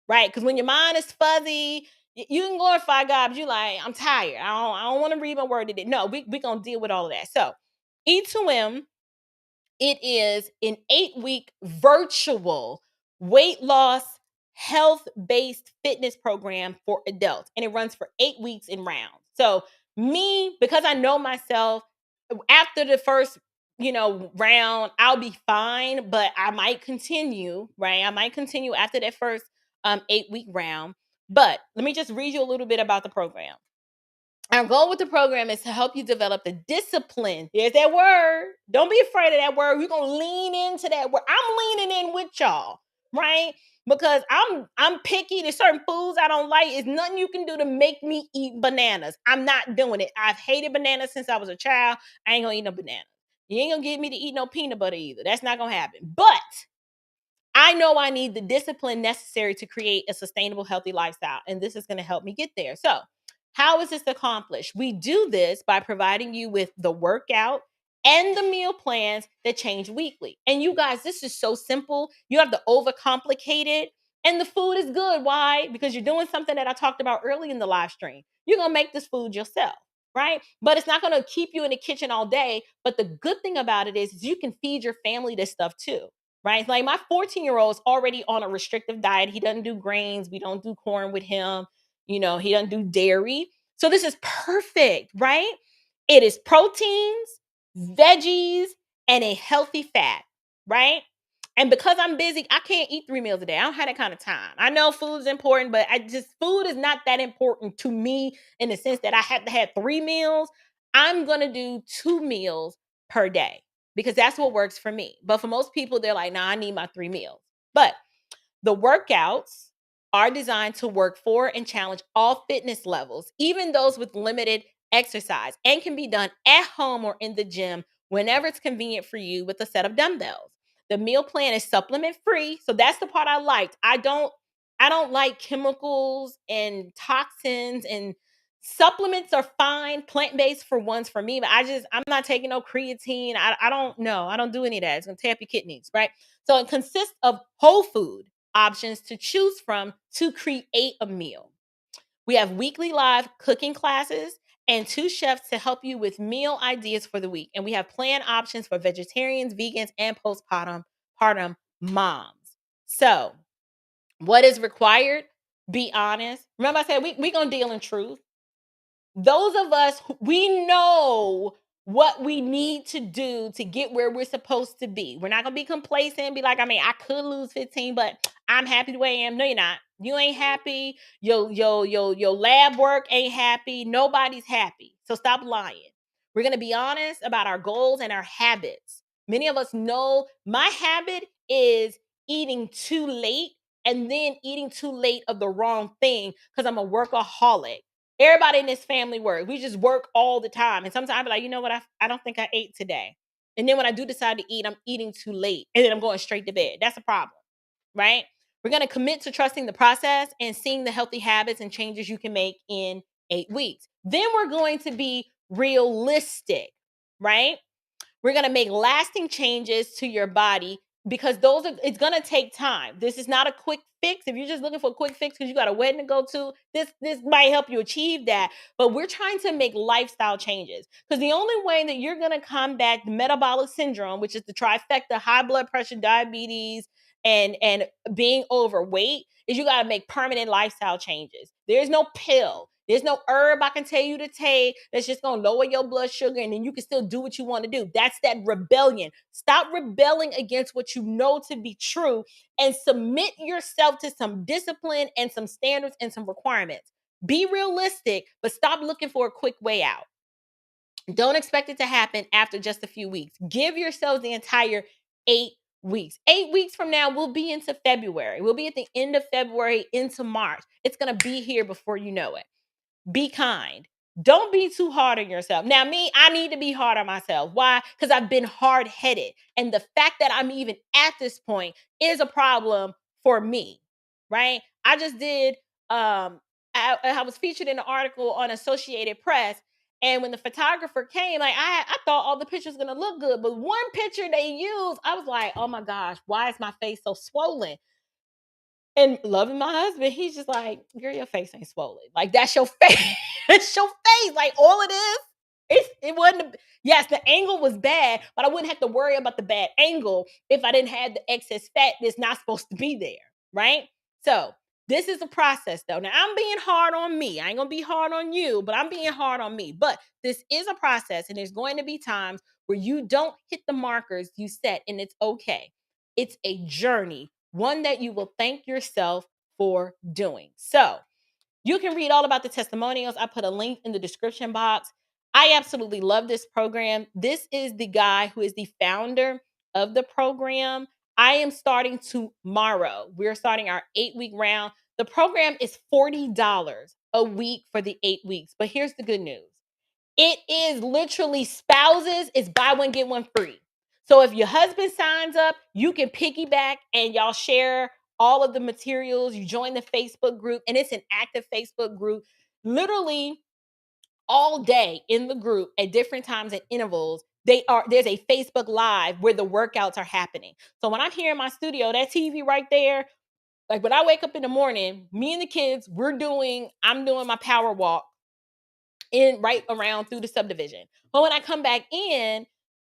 right? Because when your mind is fuzzy, you can glorify God, but you're like, I'm tired. I don't want to read my word today. No, we're going to deal with all of that. So E2M, it is an 8-week virtual weight loss, health-based fitness program for adults. And it runs for 8 weeks in rounds. So me, because I know myself, after the first, round, I'll be fine, but I might continue, right? I might continue after that first 8-week round. But let me just read you a little bit about the program. Our goal with the program is to help you develop the discipline. There's that word. Don't be afraid of that word. We're gonna lean into that word. I'm leaning in with y'all, right? Because I'm picky. There's certain foods I don't like. It's nothing you can do to make me eat bananas. I'm not doing it. I've hated bananas since I was a child. I ain't gonna eat no bananas. You ain't gonna get me to eat no peanut butter either. That's not gonna happen. But I know I need the discipline necessary to create a sustainable, healthy lifestyle. And this is going to help me get there. So, how is this accomplished? We do this by providing you with the workout and the meal plans that change weekly. And you guys, this is so simple. You have to overcomplicate it. And the food is good. Why? Because you're doing something that I talked about early in the live stream. You're going to make this food yourself, right? But it's not going to keep you in the kitchen all day. But the good thing about it is you can feed your family this stuff too, right? Like my 14-year-old is already on a restrictive diet. He doesn't do grains. We don't do corn with him. He doesn't do dairy. So this is perfect, right? It is proteins, veggies, and a healthy fat, right? And because I'm busy, I can't eat 3 meals a day. I don't have that kind of time. I know food is important, but food is not that important to me in the sense that I have to have 3 meals. I'm going to do 2 meals per day because that's what works for me. But for most people, they're like, nah, I need my 3 meals. But the workouts are designed to work for and challenge all fitness levels, even those with limited exercise, and can be done at home or in the gym whenever it's convenient for you with a set of dumbbells. The meal plan is supplement free, so that's the part I liked. I don't like chemicals and toxins, and supplements are fine, plant-based for ones for me, but I'm not taking no creatine. I don't know. I don't do any of that. It's gonna tear up your kidneys, right? So it consists of whole food options to choose from to create a meal. We have weekly live cooking classes and 2 chefs to help you with meal ideas for the week. And we have plan options for vegetarians, vegans, and postpartum moms. So, what is required? Be honest. Remember, I said we're going to deal in truth. Those of us, we know what we need to do to get where we're supposed to be. We're not going to be complacent and be like, I could lose 15, but I'm happy the way I am. No, you're not. You ain't happy. Your lab work ain't happy. Nobody's happy. So stop lying. We're going to be honest about our goals and our habits. Many of us know my habit is eating too late and then eating too late of the wrong thing because I'm a workaholic. Everybody in this family work. We just work all the time. And sometimes I'm like, you know what? I don't think I ate today. And then when I do decide to eat, I'm eating too late. And then I'm going straight to bed. That's a problem, right? We're going to commit to trusting the process and seeing the healthy habits and changes you can make in 8 weeks. Then we're going to be realistic, right? We're going to make lasting changes to your body because it's gonna take time. This is not a quick fix. If you're just looking for a quick fix because you got a wedding to go to, this might help you achieve that. But we're trying to make lifestyle changes, because the only way that you're gonna combat the metabolic syndrome, which is the trifecta: high blood pressure, diabetes, and being overweight, is you gotta make permanent lifestyle changes. There's no pill. There's no herb I can tell you to take that's just gonna lower your blood sugar and then you can still do what you want to do. That's that rebellion. Stop rebelling against what you know to be true and submit yourself to some discipline and some standards and some requirements. Be realistic, but stop looking for a quick way out. Don't expect it to happen after just a few weeks. Give yourselves the entire 8 weeks. 8 weeks from now, we'll be into February. We'll be at the end of February into March. It's going to be here before you know it. Be kind. Don't be too hard on yourself. Now, me, I need to be hard on myself. Why? Because I've been hard headed. And the fact that I'm even at this point is a problem for me, right? I just did, I was featured in an article on Associated Press. And when the photographer came, like I thought all the pictures were gonna look good, but one picture they used, I was like, oh my gosh, why is my face so swollen? And loving my husband, he's just like, girl, your face ain't swollen. Like, that's your face. It's your face. Like, all it is, it wasn't, yes, the angle was bad, but I wouldn't have to worry about the bad angle if I didn't have the excess fat that's not supposed to be there. Right. So, this is a process though. Now, I'm being hard on me. I ain't gonna be hard on you, but I'm being hard on me. But this is a process, and there's going to be times where you don't hit the markers you set, and it's okay. It's a journey, one that you will thank yourself for doing. So, you can read all about the testimonials. I put a link in the description box. I absolutely love this program. This is the guy who is the founder of the program. I am starting tomorrow. We're starting our 8-week round. The program is $40 a week for the 8 weeks. But here's the good news: it is literally spouses. It's buy one, get one free. So if your husband signs up, you can piggyback and y'all share all of the materials. You join the Facebook group, and it's an active Facebook group. Literally all day in the group at different times and intervals, there's a Facebook Live where the workouts are happening. So when I'm here in my studio, that TV right there, like when I wake up in the morning, me and the kids, I'm doing my power walk in right around through the subdivision. But when I come back in,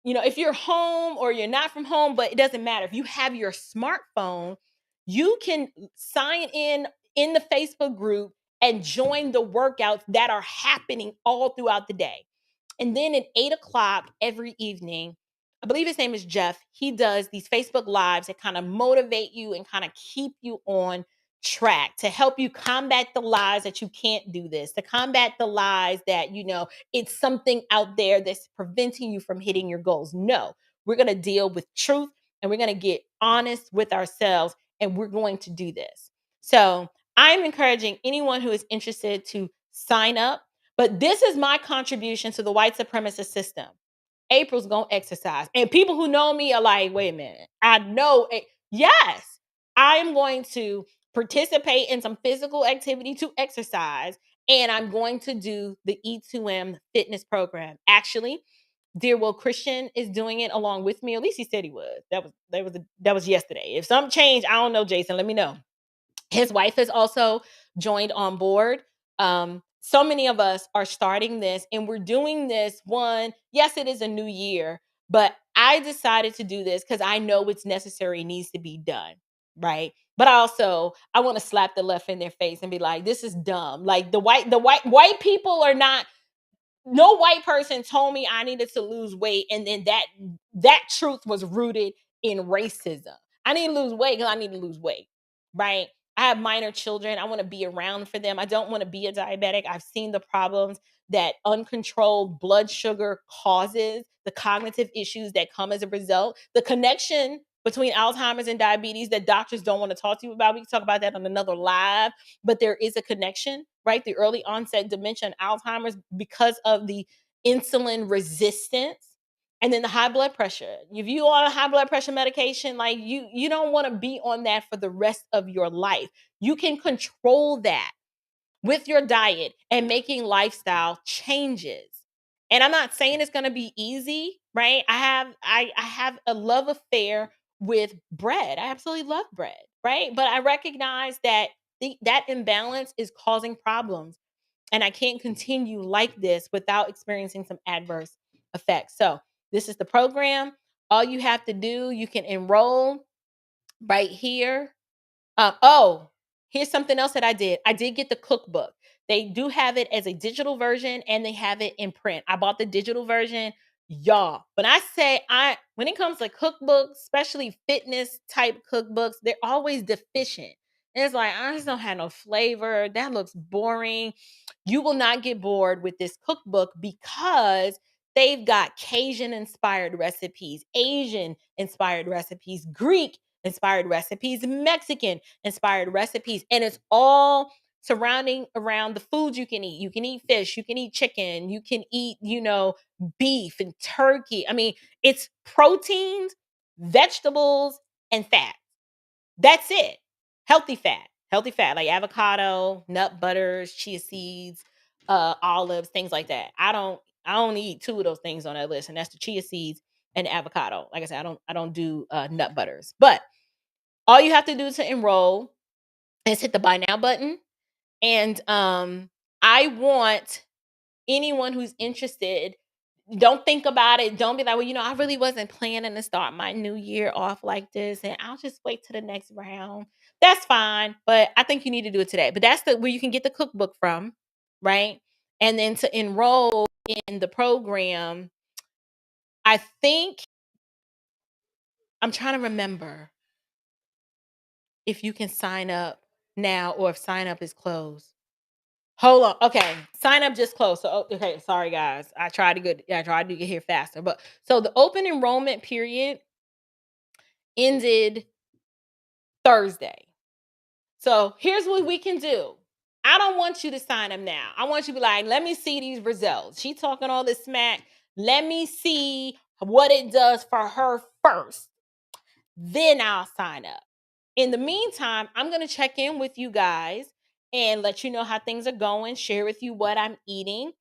if you're home or you're not from home, but it doesn't matter. If you have your smartphone, you can sign in the Facebook group and join the workouts that are happening all throughout the day. And then at 8 o'clock every evening, I believe his name is Jeff. He does these Facebook Lives that kind of motivate you and kind of keep you on track, to help you combat the lies that you can't do this, to combat the lies that, it's something out there that's preventing you from hitting your goals. No, we're going to deal with truth, and we're going to get honest with ourselves, and we're going to do this. So I'm encouraging anyone who is interested to sign up. But this is my contribution to the white supremacist system. April's gonna exercise. And people who know me are like, wait a minute. I know it. Yes, I am going to participate in some physical activity to exercise. And I'm going to do the E2M fitness program. Actually, Dear Will Christian is doing it along with me. At least he said he was. That was yesterday. If something changed, I don't know, Jason. Let me know. His wife has also joined on board. So many of us are starting this, and we're doing this one. Yes, it is a new year, but I decided to do this because I know it's necessary, needs to be done, right? But I want to slap the left in their face and be like, this is dumb. Like white people are not, no white person told me I needed to lose weight, and then that truth was rooted in racism. I need to lose weight because I need to lose weight, right? I have minor children. I want to be around for them. I don't want to be a diabetic. I've seen the problems that uncontrolled blood sugar causes, the cognitive issues that come as a result, the connection between Alzheimer's and diabetes that doctors don't want to talk to you about. We can talk about that on another live, but there is a connection, right? The early onset dementia and Alzheimer's because of the insulin resistance. And then the high blood pressure. If you on a high blood pressure medication, like you don't want to be on that for the rest of your life. You can control that with your diet and making lifestyle changes. And I'm not saying it's going to be easy, right? I have a love affair with bread. I absolutely love bread, right? But I recognize that that imbalance is causing problems, and I can't continue like this without experiencing some adverse effects. So, this is the program. All you have to do, you can enroll right here. Oh, here's something else that I did. I did get the cookbook. They do have it as a digital version and they have it in print. I bought the digital version. Y'all, when I say when it comes to cookbooks, especially fitness type cookbooks, they're always deficient. It's like, I just don't have no flavor. That looks boring. You will not get bored with this cookbook because they've got Cajun inspired recipes, Asian inspired recipes, Greek inspired recipes, Mexican inspired recipes, and it's all surrounding around the foods you can eat. You can eat fish, you can eat chicken, you can eat, beef and turkey. I mean, it's proteins, vegetables, and fat. That's it. Healthy fat. Healthy fat like avocado, nut butters, chia seeds, olives, things like that. I only eat two of those things on that list, and that's the chia seeds and avocado. Like I said, I don't do nut butters. But all you have to do to enroll is hit the buy now button. And I want anyone who's interested, don't think about it. Don't be like, well, I really wasn't planning to start my new year off like this, and I'll just wait to the next round. That's fine, but I think you need to do it today. But that's where you can get the cookbook from, right? And then to enroll in the program, I think I'm trying to remember if you can sign up now or if sign up is closed. Hold on. Okay. Sign up just closed. So okay, sorry guys. I tried to get here faster. But so the open enrollment period ended Thursday. So here's what we can do. I don't want you to sign up now. I want you to be like, let me see these results. She talking all this smack. Let me see what it does for her first. Then I'll sign up. In the meantime, I'm going to check in with you guys and let you know how things are going, share with you what I'm eating.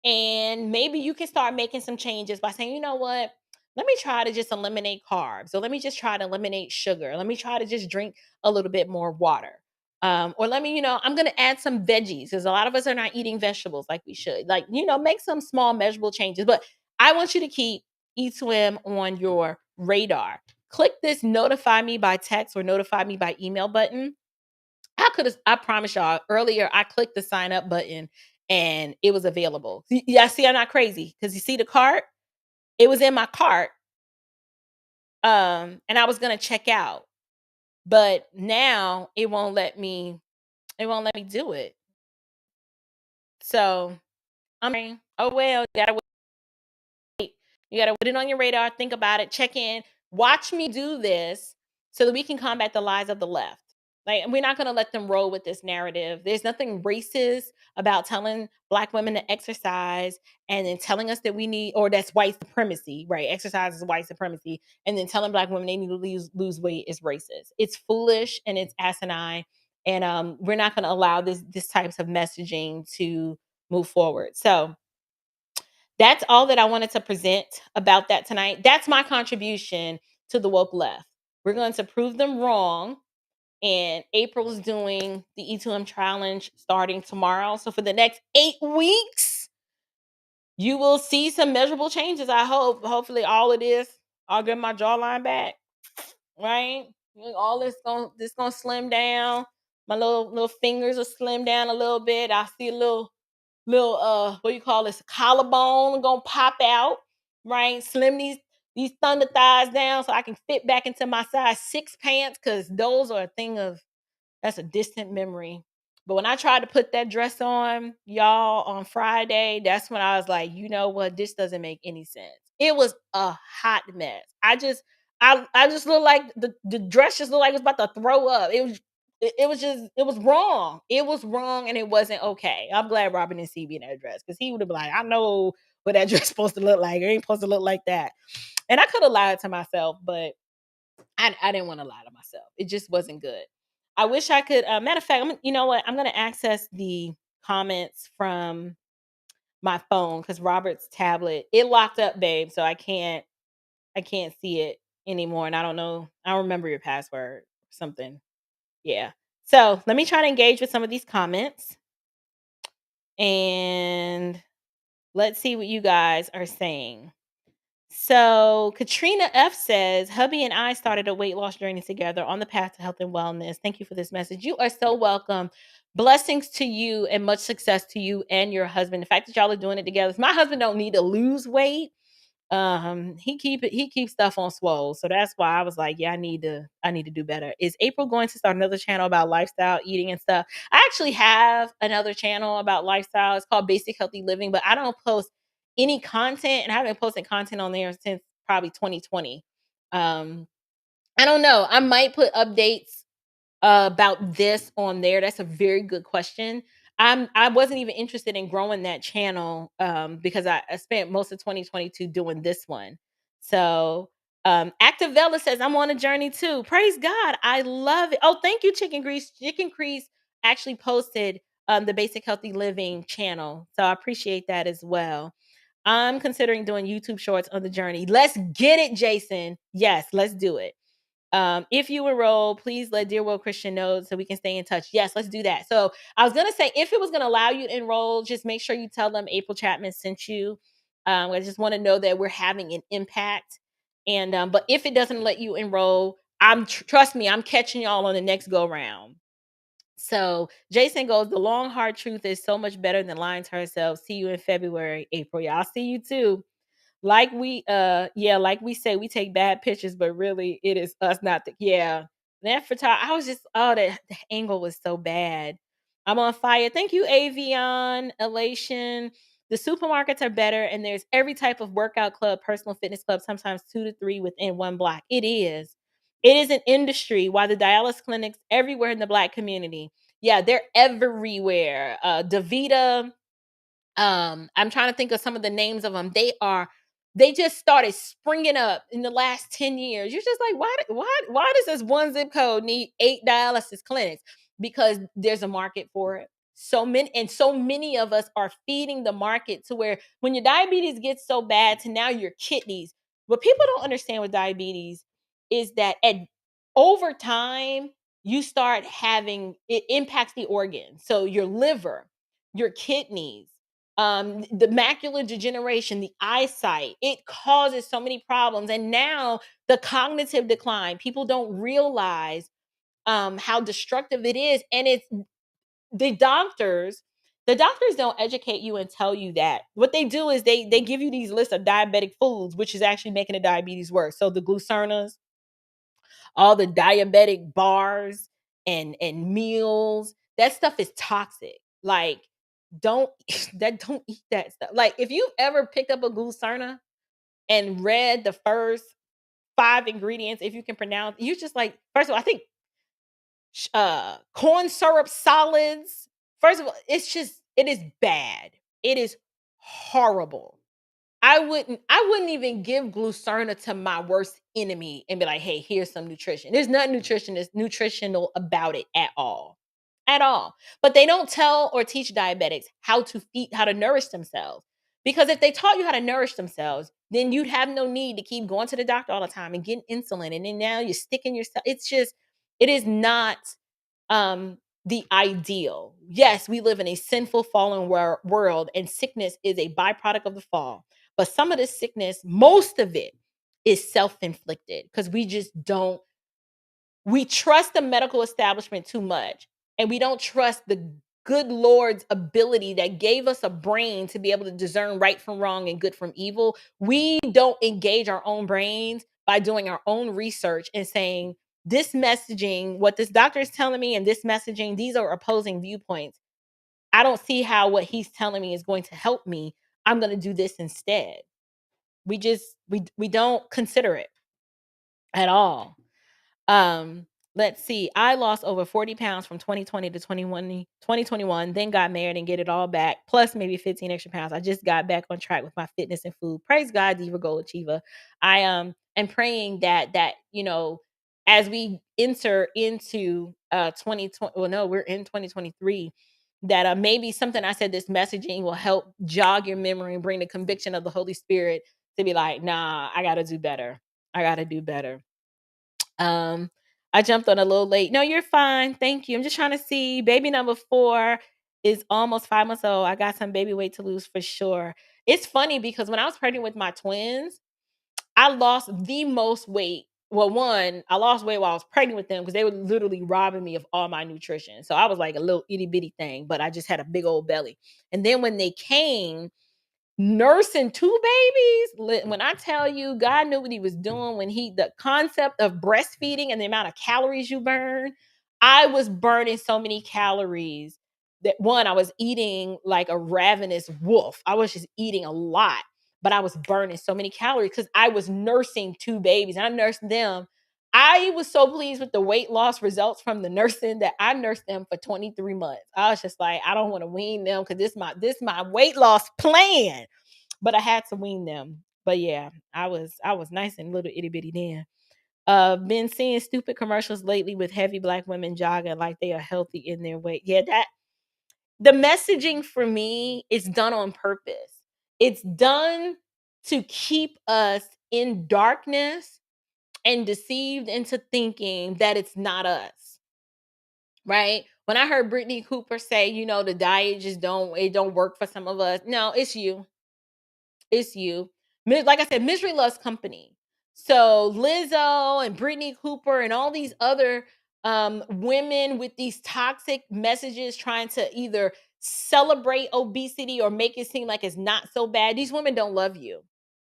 And maybe you can start making some changes by saying, you know what? Let me try to just eliminate carbs. Or let me just try to eliminate sugar. Let me try to just drink a little bit more water. Or let me, I'm going to add some veggies because a lot of us are not eating vegetables like we should. Like, make some small measurable changes. But I want you to keep Eat Swim on your radar. Click this notify me by text or notify me by email button. I promise y'all, earlier I clicked the sign up button and it was available. Yeah, see, I'm not crazy because you see the cart, it was in my cart. And I was gonna check out, but now it won't let me do it. So oh well, you gotta put it on your radar, think about it, check in, watch me do this so that we can combat the lies of the left. Like, we're not gonna let them roll with this narrative. There's nothing racist about telling Black women to exercise and then telling us that we need, or that's white supremacy, right? Exercise is white supremacy, and then telling Black women they need to lose weight is racist. It's foolish and it's asinine, and we're not gonna allow this types of messaging to move forward. So that's all that I wanted to present about that tonight. That's my contribution to the woke left. We're going to prove them wrong. And April's doing the E2M challenge starting tomorrow. So for the next 8 weeks, you will see some measurable changes. I hope. Hopefully, all of this, I'll get my jawline back. Right? All this gonna slim down. My little fingers will slim down a little bit. I see a little what you call this, collarbone gonna pop out, right? Slim these thunder thighs down so I can fit back into my size 6 pants, because those are a thing of that's a distant memory. But when I tried to put that dress on, y'all, on Friday, that's when I was like, you know what? This doesn't make any sense. It was a hot mess. I just looked like the dress just looked like it was about to throw up. It was wrong. It was wrong and it wasn't okay. I'm glad Robin didn't see me in that dress because he would have been like, I know what that dress supposed to look like. It ain't supposed to look like that. And I could have lied to myself, but I didn't want to lie to myself. It just wasn't good. I wish I could. Matter of fact, you know what? I'm going to access the comments from my phone because Robert's tablet it locked up, babe. So I can't see it. anymore, and I don't know. I don't remember your password. Something. Yeah. So let me try to engage with some of these comments, and let's see what you guys are saying. So Katrina F says, hubby and I started a weight loss journey together on the path to health and wellness. Thank you for this message. You are so welcome. Blessings to you and much success to you and your husband. The fact that y'all are doing it together. My husband don't need to lose weight. He keeps stuff on swole. So that's why I was like, yeah, I need to do better. Is April going to start another channel about lifestyle, eating and stuff? I actually have another channel about lifestyle. It's called Basic Healthy Living, but I don't post any content, and I haven't posted content on there since probably 2020. I don't know. I might put updates about this on there. That's a very good question. I wasn't even interested in growing that channel because I spent most of 2022 doing this one. So Active Vela says I'm on a journey too. Praise God. I love it. Oh, thank you, Chicken Grease. Chicken Grease actually posted the Basic Healthy Living channel. So I appreciate that as well. I'm considering doing YouTube shorts on the journey. Let's get it, Jason. Yes, let's do it. If you enroll, please let Dear World Christian know so we can stay in touch. Yes, let's do that. So I was gonna say, if it was gonna allow you to enroll, just make sure you tell them April Chapman sent you. I just want to know that we're having an impact. And but if it doesn't let you enroll, trust me, I'm catching y'all on the next go round. So Jason goes, the long hard truth is so much better than lying to ourselves. See you in February, April. Yeah, I'll see you too. Like we say, we take bad pictures, but really it is us, not the yeah. That photography, I was just, oh, that the angle was so bad. I'm on fire. Thank you, Avion, Elation. The supermarkets are better, and there's every type of workout club, personal fitness club, sometimes 2 to 3 within one block. It is. It is an industry. While the dialysis clinics everywhere in the Black community. Yeah, they're everywhere. Davita, I'm trying to think of some of the names of them. They just started springing up in the last 10 years. You're just like, why does this one zip code need 8 dialysis clinics? Because there's a market for it. So many of us are feeding the market to where when your diabetes gets so bad to now your kidneys. What people don't understand with diabetes is that over time you start having it impacts the organs. So your liver, your kidneys, the macular degeneration, the eyesight, it causes so many problems. And now the cognitive decline, people don't realize how destructive it is. And it's the doctors, the doctors don't educate you and tell you that. What they do is they give you these lists of diabetic foods, which is actually making the diabetes worse. So the glucernas, all the diabetic bars and meals, that stuff is toxic. Like, don't don't eat that stuff. Like, if you ever picked up a glucerna and read the first 5 ingredients, if you can pronounce, you just like, first of all, I think corn syrup solids. First of all, it is bad. It is horrible. I wouldn't even give Glucerna to my worst enemy and be like, "Hey, here's some nutrition." There's nothing nutritional about it at all. At all. But they don't tell or teach diabetics how to nourish themselves. Because if they taught you how to nourish themselves, then you'd have no need to keep going to the doctor all the time and getting insulin. And then now you're sticking yourself. It is not the ideal. Yes, we live in a sinful, fallen world, and sickness is a byproduct of the fall. But some of this sickness, most of it, is self-inflicted because we trust the medical establishment too much, and we don't trust the good Lord's ability that gave us a brain to be able to discern right from wrong and good from evil. We don't engage our own brains by doing our own research and saying, this messaging, what this doctor is telling me, and this messaging, these are opposing viewpoints. I don't see how what he's telling me is going to help me. I'm going to do this instead. We don't consider it at all. Let's see. I lost over 40 pounds from 2020 to 2021, then got married and get it all back, plus maybe 15 extra pounds. I just got back on track with my fitness and food. Praise God, Diva Goal Achiever. I am praying that as we enter into 2020, well, no, we're in 2023, that maybe something I said, this messaging will help jog your memory and bring the conviction of the Holy Spirit to be like, nah, I gotta do better. I gotta do better. Um, I jumped on a little late. No, you're fine. Thank you. I'm just trying to see. Baby number 4 is almost 5 months old. I got some baby weight to lose for sure. It's funny because when I was pregnant with my twins, I lost the most weight. Well, one, I lost weight while I was pregnant with them because they were literally robbing me of all my nutrition. So I was like a little itty bitty thing, but I just had a big old belly. And then when they came, nursing 2 babies, when I tell you God knew what he was doing when the concept of breastfeeding and the amount of calories you burn, I was burning so many calories that one, I was eating like a ravenous wolf. I was just eating a lot, but I was burning so many calories because I was nursing 2 babies and I nursed them. I was so pleased with the weight loss results from the nursing that I nursed them for 23 months. I was just like, I don't want to wean them because this my weight loss plan. But I had to wean them. But yeah, I was nice and little itty bitty then. Been seeing stupid commercials lately with heavy black women jogging like they are healthy in their weight. Yeah, that the messaging for me is done on purpose. It's done to keep us in darkness and deceived into thinking that it's not us, right? When I heard Brittany Cooper say, the diet just don't work for some of us. No, it's you. It's you. Like I said, misery loves company. So Lizzo and Brittany Cooper and all these other women with these toxic messages trying to either celebrate obesity or make it seem like it's not so bad. These women don't love you.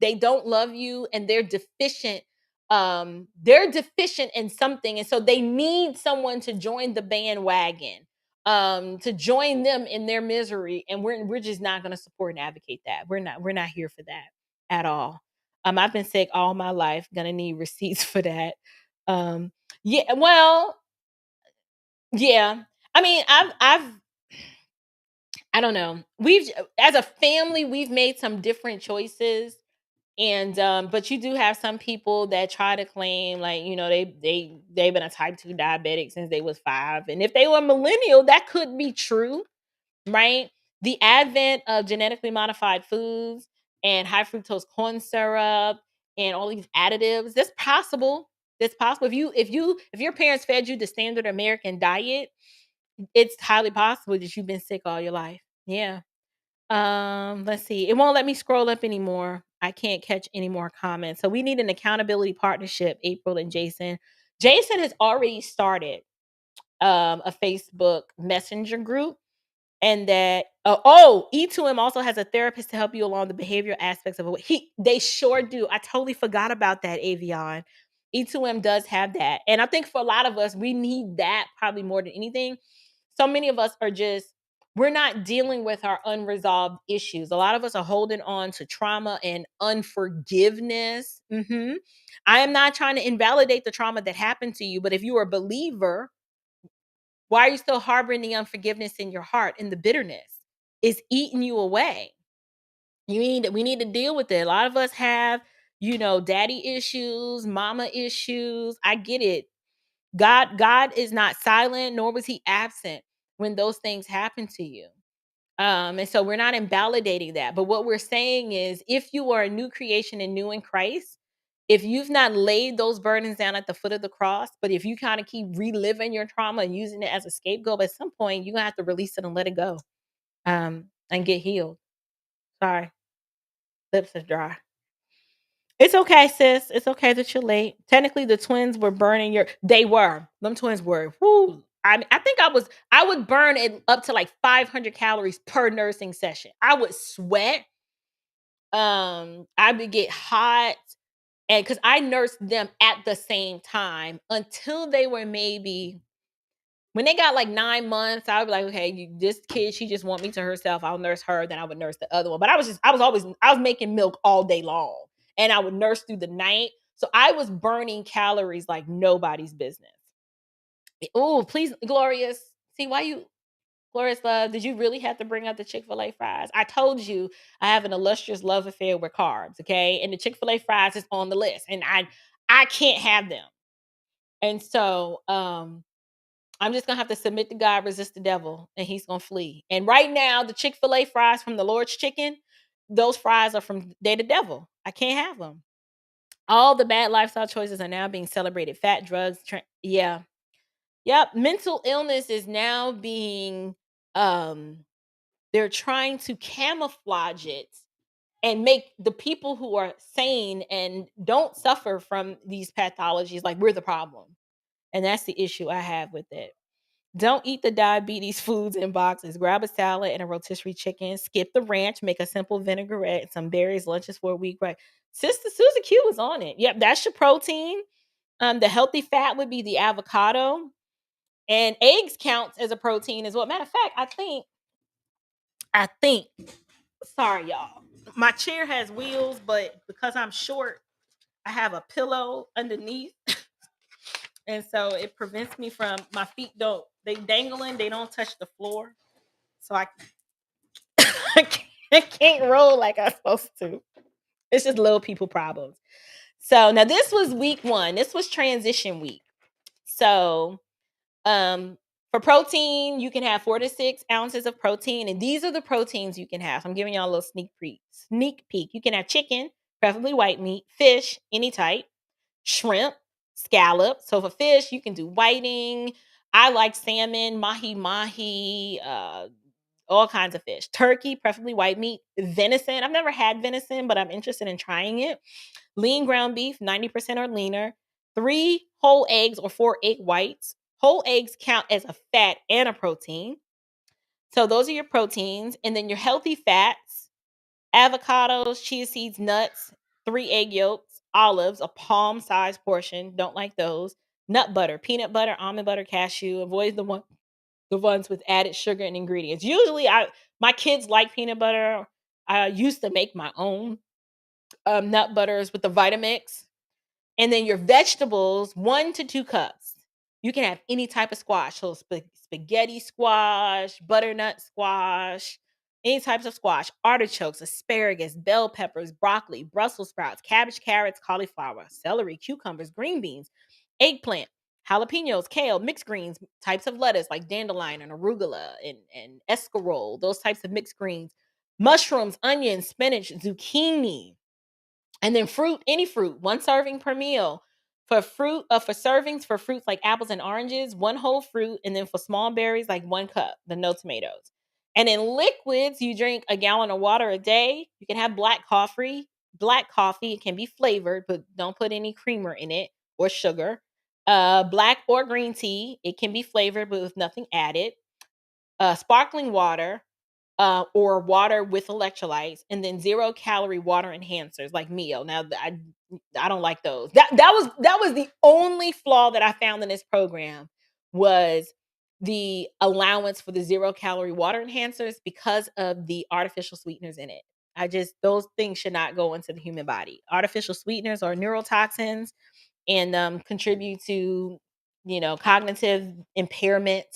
They don't love you, and they're deficient. They're deficient in something, and so they need someone to join the bandwagon, to join them in their misery, and we're just not going to support and advocate that. We're not here for that at all. I've been sick all my life, gonna need receipts for that. um yeah, well, yeah, I mean, I don't know, we've as a family we've made some different choices, and but you do have some people that try to claim, like, they've been a type 2 diabetic since they was 5, and if they were millennial that could be true, right? The advent of genetically modified foods and high fructose corn syrup and all these additives, that's possible. That's possible. If your parents fed you the standard American diet, it's highly possible that you've been sick all your life. Yeah. Let's see. It won't let me scroll up anymore. I can't catch any more comments. So we need an accountability partnership, April and Jason. Jason has already started a Facebook Messenger group, and that E2M also has a therapist to help you along the behavioral aspects of it. They sure do. I totally forgot about that, Avion. E2M does have that. And I think for a lot of us, we need that probably more than anything. So many of us are just, we're not dealing with our unresolved issues. A lot of us are holding on to trauma and unforgiveness. I am not trying to invalidate the trauma that happened to you, but if you are a believer, why are you still harboring the unforgiveness in your heart and the bitterness? It's eating you away. We need to deal with it. A lot of us have, daddy issues, mama issues. I get it. God is not silent, nor was he absent when those things happen to you. And so we're not invalidating that. But what we're saying is, if you are a new creation and new in Christ, if you've not laid those burdens down at the foot of the cross, but if you kind of keep reliving your trauma and using it as a scapegoat, at some point you're gonna have to release it and let it go. And get healed. Sorry, lips are dry. It's okay, sis. It's okay that you're late. Technically, the twins were burning your. They were. Them twins were. Whoo. I think I would burn it up to like 500 calories per nursing session. I would sweat. I would get hot, and because I nursed them at the same time until they were maybe, when they got like 9 months, I would be like, okay, this kid, she just want me to herself. I'll nurse her, then I would nurse the other one. But I was making milk all day long, and I would nurse through the night. So I was burning calories like nobody's business. Oh, please, Glorious. See why you, Glorious Love, did you really have to bring up the Chick-fil-A fries? I told you I have an illustrious love affair with carbs, okay? And the Chick-fil-A fries is on the list, and I can't have them. And so I'm just gonna have to submit to God, resist the devil, and he's gonna flee. And right now, the Chick-fil-A fries from the Lord's Chicken, those fries are from they the devil. I can't have them. All the bad lifestyle choices are now being celebrated. Fat, drugs, yeah. Yep, mental illness is now being um they're trying to camouflage it and make the people who are sane and don't suffer from these pathologies like we're the problem. And that's the issue I have with it. Don't eat the diabetes foods in boxes. Grab a salad and a rotisserie chicken. Skip the ranch. Make a simple vinaigrette, some berries, lunches for a week. Right. Sister Susan Q was on it. Yep, that's your protein. The healthy fat would be the avocado. And eggs counts as a protein as well. Matter of fact, I think, sorry, y'all. My chair has wheels, but because I'm short, I have a pillow underneath. And so it prevents me from my feet they dangling, they don't touch the floor. So I can't roll like I'm supposed to. It's just little people problems. So now this was week 1. This was transition week. So um for protein, you can have 4 to 6 ounces of protein, and these are the proteins you can have. I'm giving y'all a little sneak peek. You can have chicken, preferably white meat, fish, any type, shrimp, scallop. So for fish, you can do whiting. I like salmon, mahi mahi, all kinds of fish. Turkey, preferably white meat. Venison. I've never had venison, but I'm interested in trying it. Lean ground beef, 90% or leaner. 3 whole eggs or 4 egg whites. Whole eggs count as a fat and a protein. So those are your proteins. And then your healthy fats: avocados, chia seeds, nuts, 3 egg yolks, olives, a palm sized portion. Don't like those. Nut butter, peanut butter, almond butter, cashew. Avoid the ones with added sugar and ingredients. Usually my kids like peanut butter. I used to make my own nut butters with the Vitamix. And then your vegetables, 1 to 2 cups. You can have any type of squash. So spaghetti squash, butternut squash, any types of squash, artichokes, asparagus, bell peppers, broccoli, Brussels sprouts, cabbage, carrots, cauliflower, celery, cucumbers, green beans, eggplant, jalapenos, kale, mixed greens, types of lettuce like dandelion and arugula and escarole, those types of mixed greens, mushrooms, onions, spinach, zucchini, and then fruit, any fruit, 1 serving per meal. For servings for fruits like apples and oranges, 1 whole fruit, and then for small berries, like 1 cup, the no tomatoes. And in liquids, you drink a gallon of water a day. You can have black coffee. Black coffee, it can be flavored, but don't put any creamer in it or sugar. Black or green tea, it can be flavored, but with nothing added. Sparkling water, or water with electrolytes, and then 0-calorie water enhancers like Mio. Now, I don't like those. That was the only flaw that I found in this program, was the allowance for the 0-calorie water enhancers because of the artificial sweeteners in it. Those things should not go into the human body. Artificial sweeteners are neurotoxins and contribute to cognitive impairment,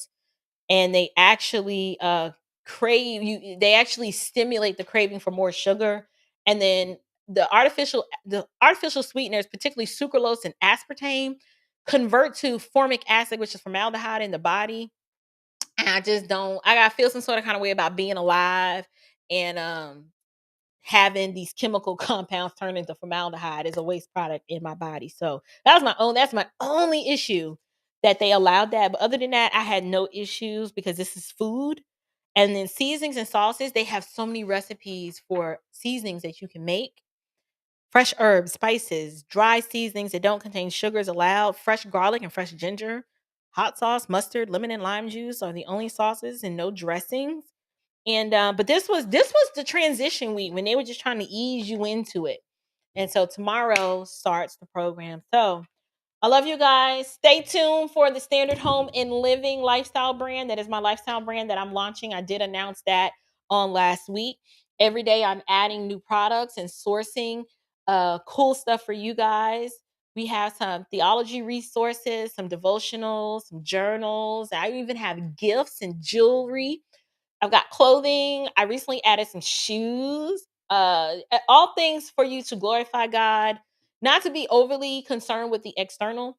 and they actually they actually stimulate the craving for more sugar. And then the artificial sweeteners, particularly sucralose and aspartame, convert to formic acid, which is formaldehyde in the body. And I just don't I gotta feel some sort of kind of way about being alive, and having these chemical compounds turn into formaldehyde is a waste product in my body. So that's my only issue, that they allowed that. But other than that, I had no issues because this is food. And then seasonings and sauces, they have so many recipes for seasonings that you can make. Fresh herbs, spices, dry seasonings that don't contain sugars allowed, fresh garlic and fresh ginger, hot sauce, mustard, lemon and lime juice are the only sauces, and no dressings. And but this was the transition week when they were just trying to ease you into it. And so tomorrow starts the program. So I love you guys. Stay tuned for the Standard Home and Living lifestyle brand. That is my lifestyle brand that I'm launching. I did announce that on last week. Every day I'm adding new products and sourcing cool stuff for you guys. We have some theology resources, some devotionals, some journals. I even have gifts and jewelry. I've got clothing. I recently added some shoes. All things for you to glorify God, not to be overly concerned with the external,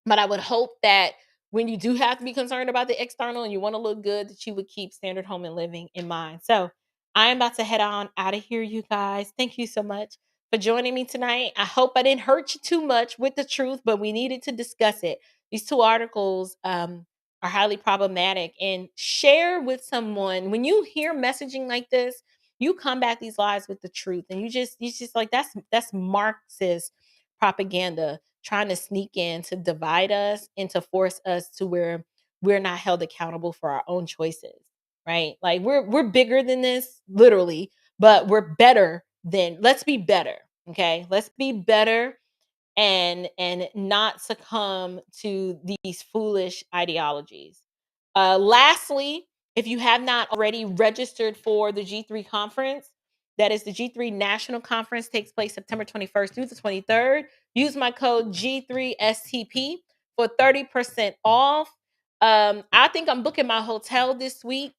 but I would hope that when you do have to be concerned about the external and you want to look good, that you would keep Standard Home and Living in mind. So I am about to head on out of here, you guys. Thank you so much for joining me tonight. I hope I didn't hurt you too much with the truth, but we needed to discuss it. These two articles are highly problematic, and share with someone when you hear messaging like this. You combat these lies with the truth, and you just like that's Marxist propaganda trying to sneak in to divide us and to force us to where we're not held accountable for our own choices, right? Like we're bigger than this, literally, but we're better than let's be better. Okay. Let's be better and not succumb to these foolish ideologies. Lastly, if you have not already registered for the G3 conference, that is the G3 National Conference, takes place September 21st through the 23rd. Use my code G3STP for 30% off. I think I'm booking my hotel this week,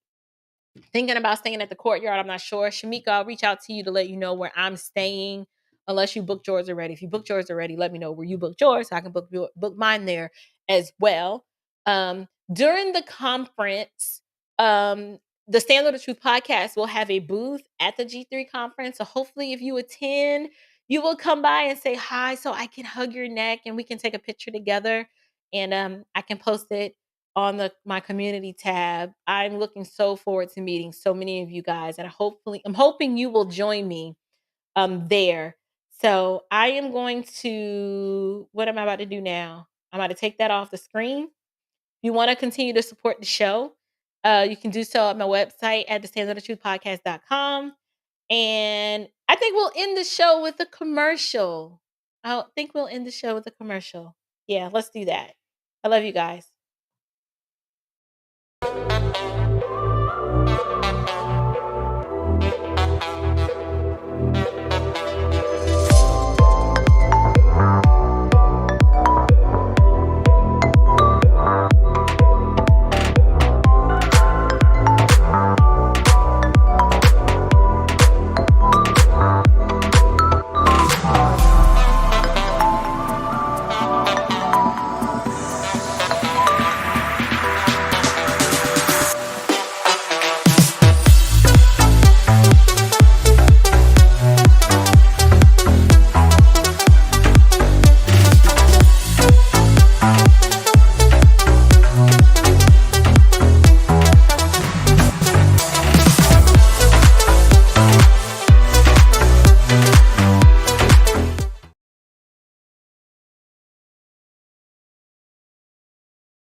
thinking about staying at the Courtyard. I'm not sure. Shamika, I'll reach out to you to let you know where I'm staying, unless you booked yours already. If you booked yours already, let me know where you booked yours so I can book mine there as well. During the conference, the Standard of Truth podcast will have a booth at the G3 conference. So hopefully, if you attend, you will come by and say hi so I can hug your neck and we can take a picture together. And I can post it on my community tab. I'm looking so forward to meeting so many of you guys, and I'm hoping you will join me there. So I am going to what am I about to do now? I'm about to take that off the screen. If you want to continue to support the show, you can do so at my website at thestandardtruthpodcast.com. And I think we'll end the show with a commercial. I think we'll end the show with a commercial. Yeah, let's do that. I love you guys.